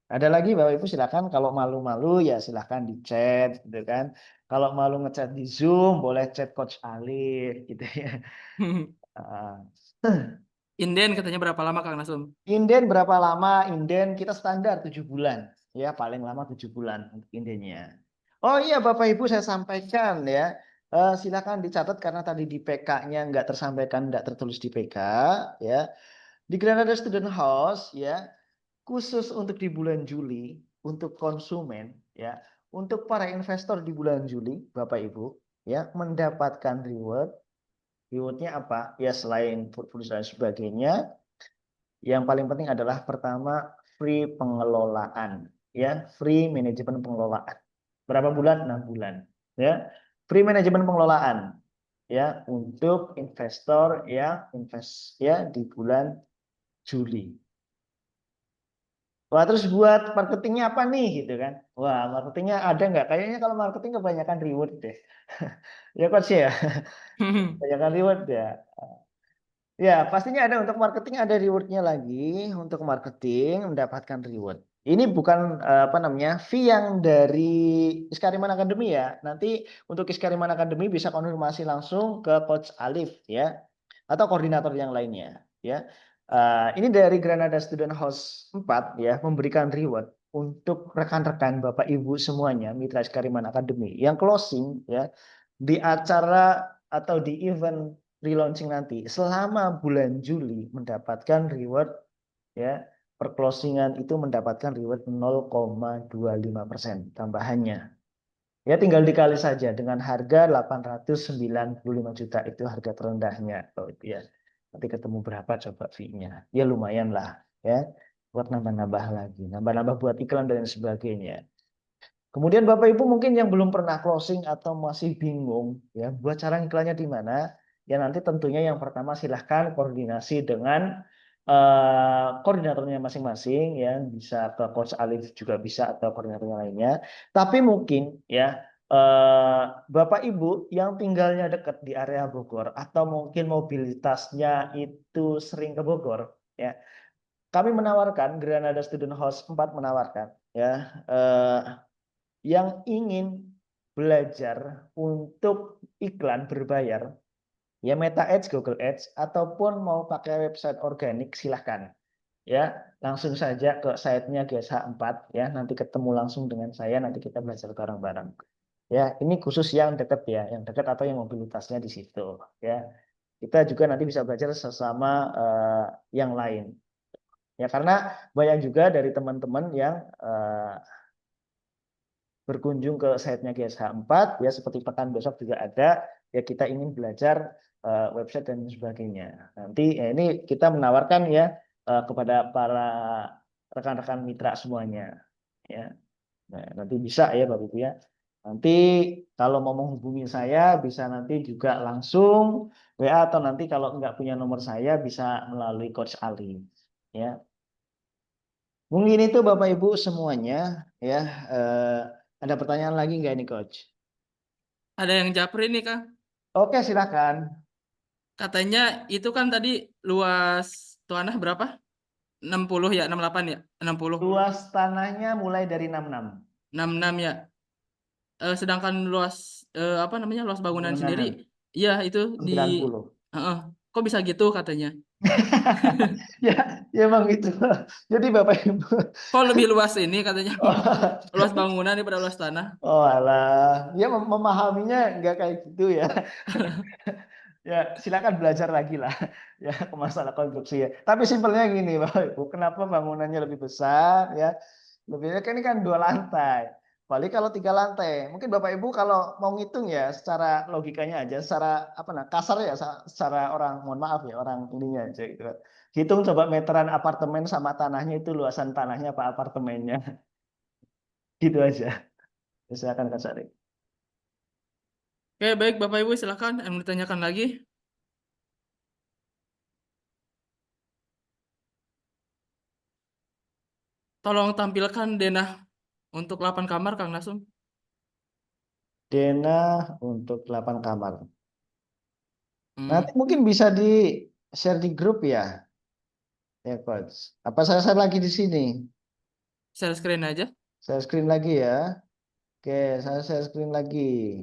Ada lagi Bapak Ibu silakan kalau malu-malu ya silakan di chat gitu kan. Kalau malu ngechat di Zoom boleh chat Coach Alif gitu ya. Ah. Inden katanya berapa lama Kang Nasum? Inden berapa lama? Inden kita standar 7 bulan. Ya paling lama 7 bulan untuk indennya. Oh iya Bapak Ibu saya sampaikan ya. Silakan dicatat karena tadi di PK-nya nggak tersampaikan, nggak tertulis di PK ya. Di Granada Student House ya, khusus untuk di bulan Juli untuk konsumen ya, untuk para investor di bulan Juli Bapak Ibu ya mendapatkan rewardnya apa ya, selain portfolio dan sebagainya, yang paling penting adalah pertama free pengelolaan ya, free manajemen pengelolaan berapa bulan, 6 bulan ya, free manajemen pengelolaan ya untuk investor ya invest ya di bulan Juli. Wah, terus buat marketingnya apa nih gitu kan? Wah, marketingnya ada nggak? Kayaknya kalau marketing kebanyakan reward deh. Ya coach ya, kebanyakan reward ya. Ya, pastinya ada untuk marketing, ada rewardnya lagi untuk marketing mendapatkan reward Ini bukan apa namanya fee yang dari Iskariman Academy ya. Nanti untuk Iskariman Academy bisa konfirmasi langsung ke Coach Alif ya, atau koordinator yang lainnya ya. Ini dari Granada Student House 4 ya, memberikan reward untuk rekan-rekan Bapak Ibu semuanya Mitra Iskariman Academy yang closing ya di acara atau di event relaunching nanti selama bulan Juli mendapatkan reward ya, per closingan itu mendapatkan reward 0,25% tambahannya. Ya tinggal dikali saja dengan harga 895 juta itu harga terendahnya. Oh, ya. Nanti ketemu berapa coba fee-nya. Ya lumayan lah ya buat nambah-nambah lagi, nambah-nambah buat iklan dan sebagainya. Kemudian Bapak Ibu mungkin yang belum pernah closing atau masih bingung ya buat cara iklannya di mana, ya nanti tentunya yang pertama silahkan koordinasi dengan koordinatornya masing-masing ya, bisa ke Coach Alif juga bisa atau koordinatornya lainnya. Tapi mungkin ya Bapak Ibu yang tinggalnya dekat di area Bogor atau mungkin mobilitasnya itu sering ke Bogor ya, kami menawarkan Granada Student House 4 menawarkan ya yang ingin belajar untuk iklan berbayar, ya Meta Ads, Google Ads, ataupun mau pakai website organik, silahkan. Ya, langsung saja ke site-nya GSH4 ya, nanti ketemu langsung dengan saya, nanti kita belajar bareng-bareng. Ya, ini khusus yang dekat ya, yang dekat atau yang mobilitasnya di situ ya. Kita juga nanti bisa belajar sesama yang lain. Ya, karena banyak juga dari teman-teman yang berkunjung ke site-nya GSH4 ya, seperti pekan besok juga ada ya, kita ingin belajar website dan sebagainya. Nanti ya ini kita menawarkan ya kepada para rekan-rekan mitra semuanya ya. Nah, nanti bisa ya Bapak Ibu ya. Nanti kalau mau menghubungi saya bisa nanti juga langsung WA, atau nanti kalau nggak punya nomor saya bisa melalui Coach Ali ya. Mungkin itu Bapak Ibu semuanya ya. Eh, ada pertanyaan lagi nggak ini Coach? Ada yang japri nih, Kang. Oke, silakan. Katanya itu kan tadi luas tanah berapa? 60 ya, 68 ya? 60. Luas tanahnya mulai dari 66 66 ya. Sedangkan luas apa namanya? Luas bangunan sendiri, bangunan iya itu di 90. Heeh. Kok bisa gitu katanya? Ya, ya emang gitu. Jadi Bapak Ibu. Kok lebih luas ini katanya? Oh, Luas bangunan daripada luas tanah. oh alah. Ya memahaminya nggak kayak gitu ya. Ya, silakan belajar lagi lah ya ke masalah konstruksi ya. Tapi simpelnya gini, Bapak Ibu, kenapa bangunannya lebih besar ya? Lebih kan ini kan 2 lantai. Paling kalau 3 lantai, mungkin Bapak Ibu kalau mau ngitung ya secara logikanya aja, secara apa nah kasar ya, secara orang, mohon maaf ya, orang ininya aja gitu. Hitung coba meteran apartemen sama tanahnya itu, luasan tanahnya apa apartemennya, gitu aja. Silakan Kak Sari. Oke, baik Bapak Ibu silakan yang ditanyakan lagi. Tolong tampilkan denah untuk 8 kamar Kang Nasum. Denah untuk 8 kamar. Nanti Hmm, mungkin bisa di share di grup ya. Ya, Coach. Apa saya share lagi di sini? share screen aja. Saya screen lagi ya. Oke, saya share screen lagi.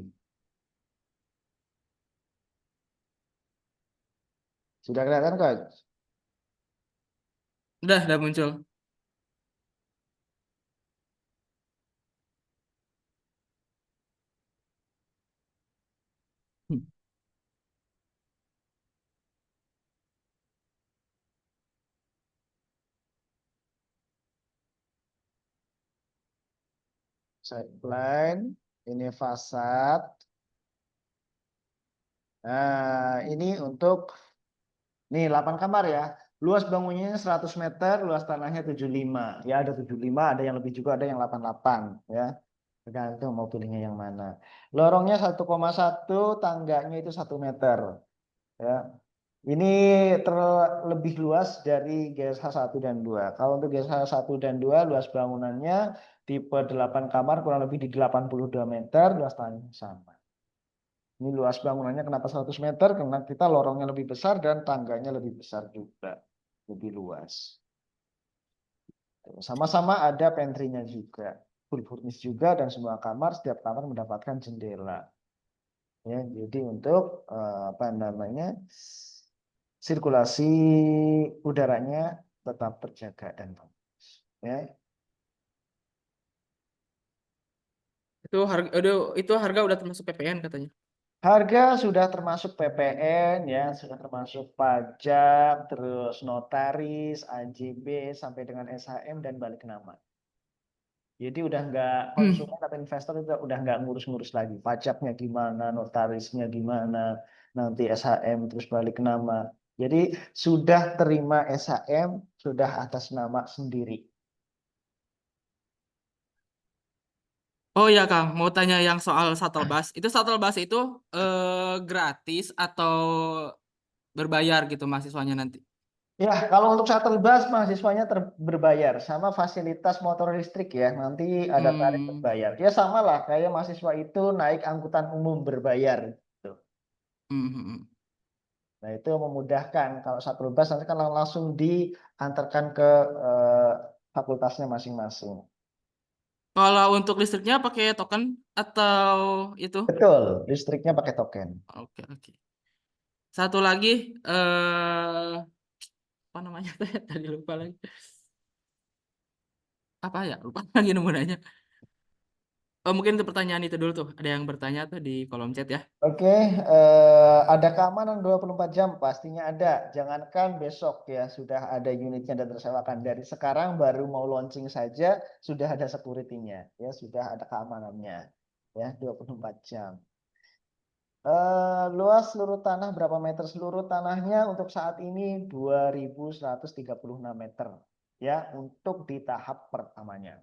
Sudah kelihatan, Coach? Udah muncul. Hmm. Sideline. Ini fasad. Nah, ini untuk nih 8 kamar ya. Luas bangunnya 100 meter, luas tanahnya 75. Ya, ada 75, ada yang lebih juga, ada yang 88 ya. Tergantung mau pilihnya yang mana. Lorongnya 1,1, tangganya itu 1 meter. Ya. Ini terlebih luas dari GSH 1 dan 2. Kalau untuk GSH 1 dan 2, luas bangunannya tipe 8 kamar kurang lebih di 82 meter, luas tanahnya sama. Ini luas bangunannya kenapa 100 meter? Karena kita lorongnya lebih besar dan tangganya lebih besar juga. Lebih luas. Sama-sama ada pantry-nya juga, full furnished juga, dan semua kamar, setiap kamar mendapatkan jendela. Ya, jadi untuk apa namanya, sirkulasi udaranya tetap terjaga dan bagus. Ya. Itu harga udah termasuk PPN katanya. Harga sudah termasuk PPN, ya, sudah termasuk pajak, terus notaris, AJB, sampai dengan SHM dan balik nama. Jadi udah nggak konsumen atau investor itu udah nggak ngurus-ngurus lagi. Pajaknya gimana, notarisnya gimana, nanti SHM terus balik nama. Jadi sudah terima SHM, sudah atas nama sendiri. Oh ya Kang, mau tanya yang soal shuttle bus. Itu shuttle bus itu gratis atau berbayar gitu mahasiswanya nanti? Ya, kalau untuk shuttle bus mahasiswanya berbayar sama fasilitas motor listrik ya. Nanti ada tarif Hmm, berbayar. Ya sama lah kayak mahasiswa itu naik angkutan umum berbayar gitu. hmm, hmm, hmm. Nah, itu memudahkan kalau shuttle bus nanti kan langsung diantarkan ke eh, fakultasnya masing-masing. Kalau untuk listriknya pakai token atau itu? Betul, listriknya pakai token. Oke, oke. Satu lagi, apa namanya? Tadi lupa lagi. Apa ya? Lupa lagi nanya. Oh, mungkin itu pertanyaan itu dulu tuh. Ada yang bertanya tuh di kolom chat ya. Oke, ada keamanan 24 jam? Pastinya ada. Jangankan besok ya, sudah ada unitnya dan tersewakan. Dari sekarang baru mau launching saja, sudah ada security-nya. Ya, sudah ada keamanannya. Ya, 24 jam. Luas seluruh tanah berapa meter? Seluruh tanahnya untuk saat ini 2.136 meter. Ya, untuk di tahap pertamanya.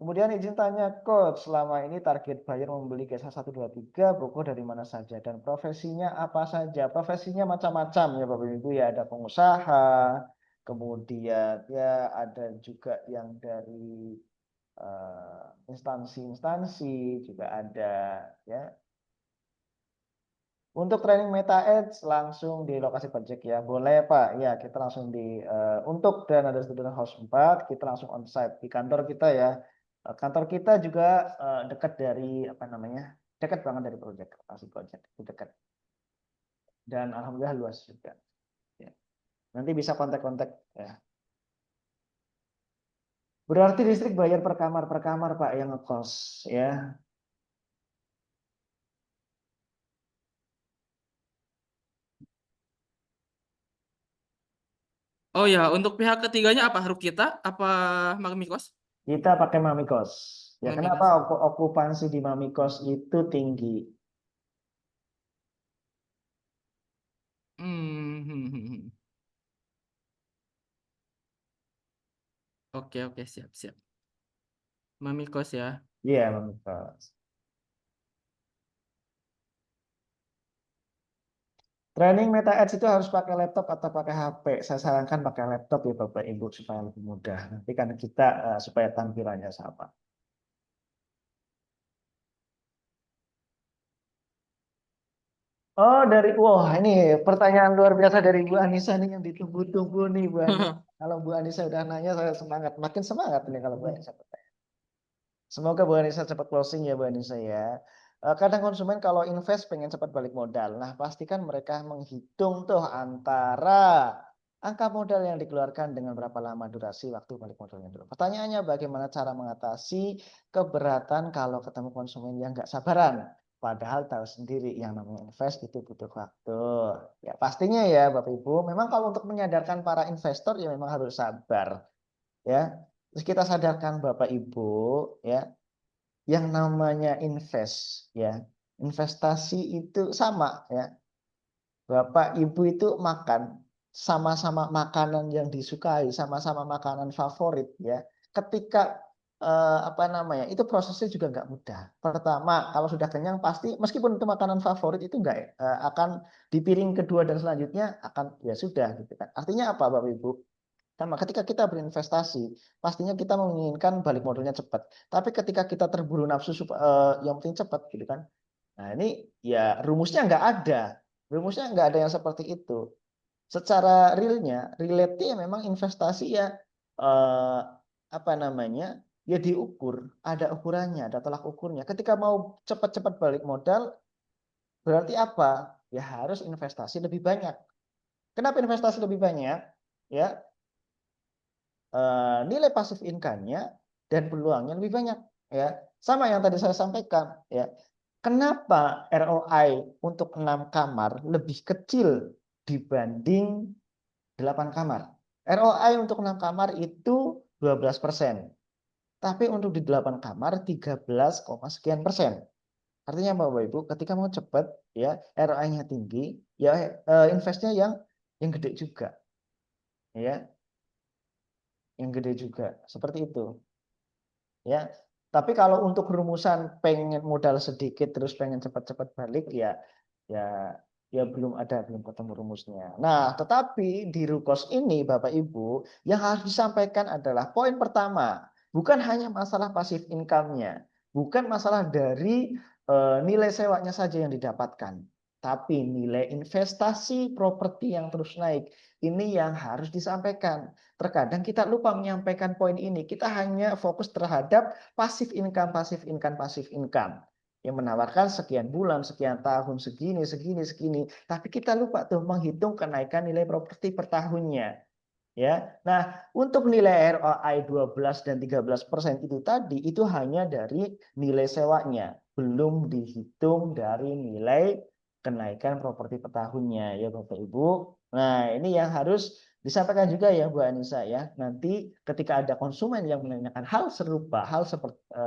Kemudian izin tanya coach, selama ini target buyer membeli GSH 123 Bogor dari mana saja dan profesinya apa saja? Profesinya macam-macam ya Bapak Ibu ya, ada pengusaha, kemudian ya ada juga yang dari instansi-instansi juga ada ya. Untuk training Meta Ads langsung di lokasi project ya. Boleh Pak. Ya, kita langsung untuk dan ada student house 4, kita langsung onsite di kantor kita ya. Kantor kita juga dekat dari apa namanya? Dekat banget dari project, lokasi project. Itu dekat. Dan alhamdulillah luas juga. Ya. Nanti bisa kontak-kontak ya. Berarti listrik bayar per kamar Pak yang ngekos ya. Oh ya, untuk pihak ketiganya apa? Harus kita? Apa Magmikos? Kita pakai Mamikos. Ya, kenapa Magmikos. okupansi di Mamikos itu tinggi? Hmm, hmm, hmm, hmm. Oke, oke, siap, siap. Mamikos ya. Iya, Mamikos. Training Meta Ads itu harus pakai laptop atau pakai HP. Saya sarankan pakai laptop ya Bapak Ibu supaya lebih mudah. Nanti kan kita supaya tampilannya sama. Oh, wah ini pertanyaan luar biasa dari Bu Anissa nih yang ditunggu-tunggu nih Bu Anissa. Kalau Bu Anissa udah nanya saya semangat, makin semangat nih kalau Bu Anissa bertanya. Semoga Bu Anissa cepat closing ya Bu Anissa ya. Kadang konsumen kalau invest pengen cepat balik modal. Nah, pastikan mereka menghitung tuh antara angka modal yang dikeluarkan dengan berapa lama durasi waktu balik modalnya dulu. Pertanyaannya bagaimana cara mengatasi keberatan kalau ketemu konsumen yang nggak sabaran. Padahal tahu sendiri yang namanya invest itu butuh waktu. Ya pastinya ya Bapak Ibu, memang kalau untuk menyadarkan para investor ya memang harus sabar. Ya, terus kita sadarkan Bapak Ibu ya, yang namanya invest ya, investasi itu sama ya. Bapak Ibu itu makan sama-sama makanan yang disukai, sama-sama makanan favorit ya. Ketika apa namanya, itu prosesnya juga nggak mudah. Pertama, kalau sudah kenyang pasti meskipun itu makanan favorit itu nggak akan di piring kedua dan selanjutnya akan ya sudah gitu kan. Artinya apa Bapak Ibu? Sama ketika kita berinvestasi, pastinya kita menginginkan balik modalnya cepat. Tapi ketika kita terburu nafsu yang penting cepat gitu kan. Nah ini ya rumusnya nggak ada. Rumusnya nggak ada yang seperti itu. Secara realnya, relate-nya memang investasi ya apa namanya, ya diukur, ada ukurannya, ada tolak ukurnya. Ketika mau cepat-cepat balik modal, berarti apa? Ya harus investasi lebih banyak. Kenapa investasi lebih banyak? Ya, nilai pasif income-nya dan peluangnya lebih banyak. Ya, sama yang tadi saya sampaikan. Ya, kenapa ROI untuk 6 kamar lebih kecil dibanding 8 kamar? ROI untuk 6 kamar itu 12%. Tapi untuk di 8 kamar 13, sekian persen. Artinya Bapak Ibu, ketika mau cepat ya ROI-nya tinggi, ya investnya yang gede juga. Ya, yang gede juga. Seperti itu. Ya. Tapi kalau untuk rumusan pengen modal sedikit terus pengen cepat-cepat balik ya belum ketemu rumusnya. Nah, tetapi di Rukos ini Bapak Ibu yang harus disampaikan adalah poin pertama, bukan hanya masalah pasif income-nya, bukan masalah dari nilai sewanya saja yang didapatkan, tapi nilai investasi properti yang terus naik. Ini yang harus disampaikan. Terkadang kita lupa menyampaikan poin ini. Kita hanya fokus terhadap pasif income, pasif income, pasif income yang menawarkan sekian bulan, sekian tahun, segini, segini, segini. Tapi kita lupa tuh menghitung kenaikan nilai properti per tahunnya. Ya, nah untuk nilai ROI 12 dan 13% itu tadi itu hanya dari nilai sewanya, belum dihitung dari nilai kenaikan properti per tahunnya ya Bapak Ibu. Nah ini yang harus disampaikan juga ya Bu Anissa ya. Nanti ketika ada konsumen yang menanyakan hal serupa, hal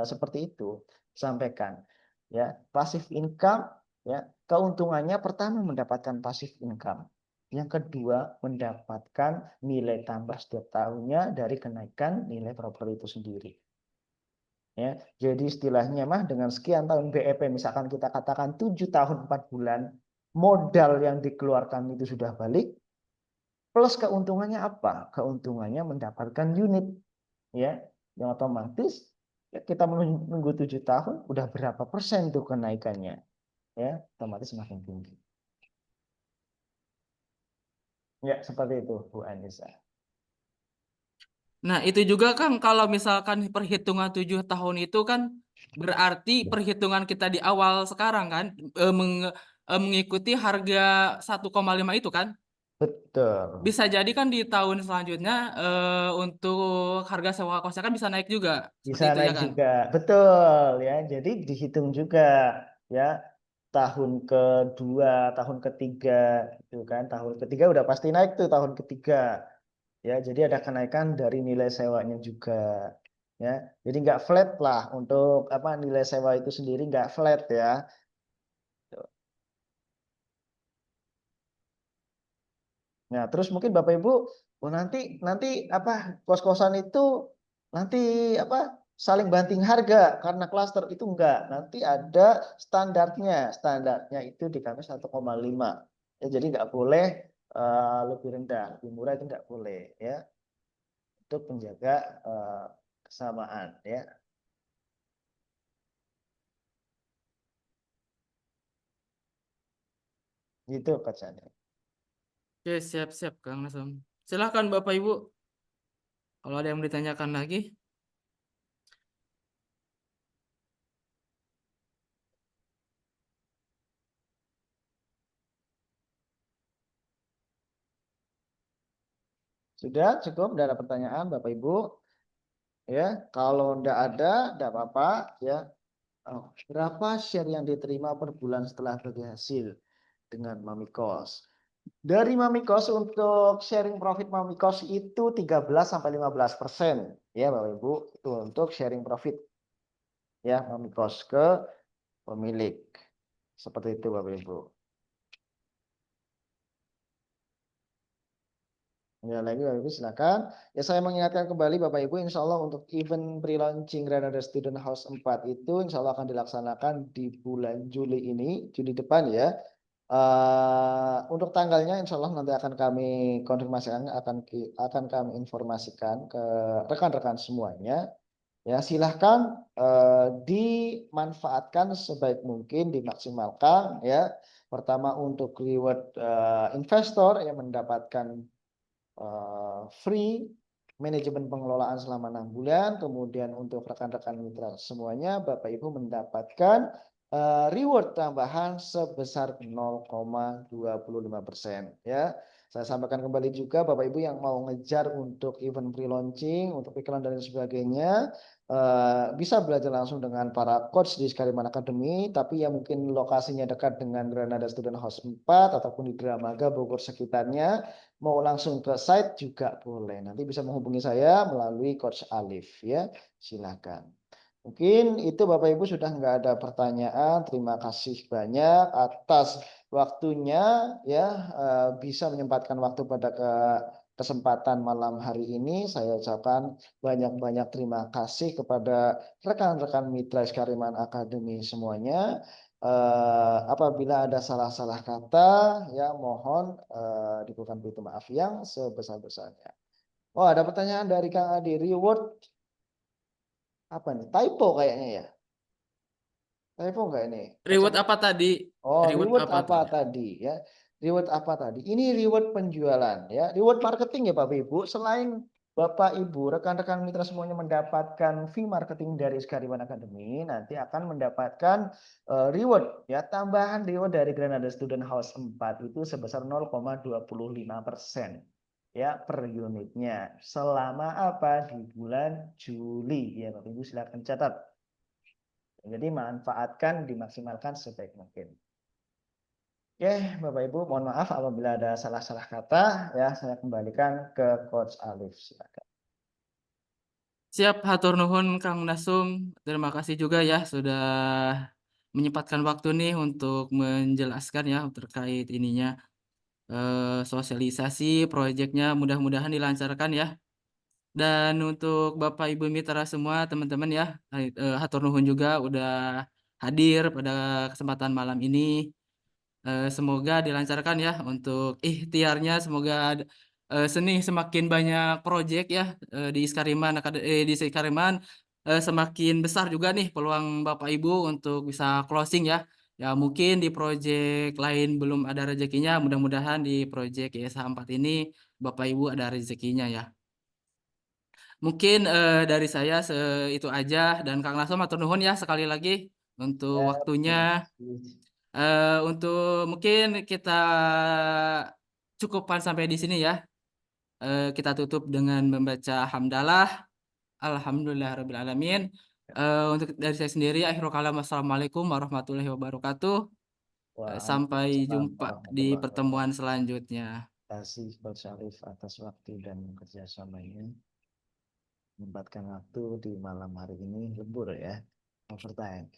seperti itu, sampaikan ya. Passive income ya, keuntungannya pertama mendapatkan passive income. Yang kedua, mendapatkan nilai tambah setiap tahunnya dari kenaikan nilai properti itu sendiri. Ya, jadi istilahnya mah dengan sekian tahun BEP, misalkan kita katakan 7 tahun 4 bulan, modal yang dikeluarkan itu sudah balik, plus keuntungannya apa? Keuntungannya mendapatkan unit, ya, yang otomatis ya kita menunggu 7 tahun, udah berapa persen tuh kenaikannya, ya, otomatis semakin tinggi. Ya, seperti itu, Bu Anissa. Nah, itu juga kan kalau misalkan perhitungan 7 tahun itu kan berarti perhitungan kita di awal sekarang kan mengikuti harga 1,5 itu kan. Betul. Bisa jadi kan di tahun selanjutnya untuk harga sewa kosnya kan bisa naik juga. Seperti Bisa itu ya naik kan. juga, betul ya. Jadi dihitung juga ya tahun kedua, tahun ketiga, itu kan tahun ketiga udah pasti naik tuh tahun ketiga ya. Jadi ada kenaikan dari nilai sewanya juga ya. Jadi nggak flat lah untuk apa nilai sewa itu sendiri nggak flat ya. Nah terus mungkin Bapak Ibu, oh nanti nanti apa kos-kosan itu nanti apa saling banting harga karena klaster itu enggak. Nanti ada standarnya itu di kami 1,5. Ya, jadi enggak boleh lebih rendah, lebih murah itu enggak boleh ya untuk menjaga kesamaan ya. Gitu kacanya. Oke, siap-siap Kang Nasam. Silahkan Bapak Ibu kalau ada yang mau ditanyakan lagi. Sudah cukup, tidak ada pertanyaan Bapak Ibu ya. Kalau enggak ada, enggak apa-apa ya. Berapa share yang diterima per bulan setelah bagi hasil dengan Mamikos? Dari Mamikos untuk sharing profit Mamikos itu 13 sampai 15% ya Bapak Ibu, itu untuk sharing profit ya Mamikos ke pemilik. Seperti itu Bapak Ibu. Ya lagi Bapak Ibu silakan. Ya saya mengingatkan kembali Bapak Ibu, insya Allah untuk event pre-launching Granada Student House 4 itu insya Allah akan dilaksanakan di bulan Juli ini, Juli depan ya. Untuk tanggalnya insya Allah nanti akan kami konfirmasikan, akan kami informasikan ke rekan-rekan semuanya. Ya silahkan dimanfaatkan sebaik mungkin, dimaksimalkan ya. Pertama untuk reward investor yang mendapatkan free manajemen pengelolaan selama 6 bulan. Kemudian untuk rekan-rekan mitra semuanya, Bapak Ibu mendapatkan reward tambahan sebesar 0,25% ya. Saya sampaikan kembali juga Bapak Ibu yang mau ngejar untuk event pre-launching, untuk iklan dan lain sebagainya, bisa belajar langsung dengan para coach di Skariman Academy, tapi yang mungkin lokasinya dekat dengan Granada Student House 4 ataupun di Dramaga Bogor sekitarnya, mau langsung ke site juga boleh. Nanti bisa menghubungi saya melalui Coach Alif ya. Silakan. Mungkin itu Bapak Ibu sudah nggak ada pertanyaan. Terima kasih banyak atas waktunya ya, bisa menyempatkan waktu pada kesempatan malam hari ini. Saya ucapkan banyak-banyak terima kasih kepada rekan-rekan mitra Skariman Academy semuanya. Apabila ada salah-salah kata ya mohon diberikan pintu maaf yang sebesar-besarnya. Oh, ada pertanyaan dari Kang Adi, reward apa nih? Typo kayaknya ya. Typo enggak ini? Reward apa tadi? Oh, Reward reward apa apa tadi? tadi ya? Reward apa tadi? Ini reward penjualan ya. Reward marketing ya Bapak Ibu. Selain Bapak Ibu, rekan-rekan mitra semuanya mendapatkan fee marketing dari Skariman Academy, nanti akan mendapatkan reward ya, tambahan reward dari Granada Student House 4 itu sebesar 0,25% ya per unitnya. Selama apa? Di bulan Juli ya Bapak Ibu, silakan catat. Jadi manfaatkan, dimaksimalkan sebaik mungkin. Oke, Bapak Ibu, mohon maaf apabila ada salah-salah kata, ya saya kembalikan ke Coach Alif. Silakan. Siap, hatur nuhun Kang Nasum. Terima kasih juga ya sudah menyempatkan waktu nih untuk menjelaskan ya terkait ininya sosialisasi proyeknya, mudah-mudahan dilancarkan ya. Dan untuk Bapak Ibu Mitra semua teman-teman ya, hatur nuhun juga udah hadir pada kesempatan malam ini. Semoga dilancarkan ya untuk ikhtiarnya, semoga seni semakin banyak proyek ya di Skariman di Skariman, semakin besar juga nih peluang Bapak Ibu untuk bisa closing ya. Ya mungkin di proyek lain belum ada rezekinya, mudah-mudahan di proyek YSH 4 ini Bapak Ibu ada rezekinya ya. Mungkin dari saya itu aja, dan Kang Nasom matur nuhun ya sekali lagi untuk Ya, waktunya. terima kasih. Untuk mungkin kita cukupkan sampai di sini ya. Kita tutup dengan membaca hamdalah. Alhamdulillahirabbil alamin. Untuk dari saya sendiri, akhirul kalam, wassalamualaikum warahmatullahi wabarakatuh. Sampai Waalaikumsalam jumpa di warahmatullahi pertemuan wabarakatuh. selanjutnya. Terima kasih Coach Alif atas waktu dan kerjasamanya. Menyempatkan waktu di malam hari ini lembur ya, overtime.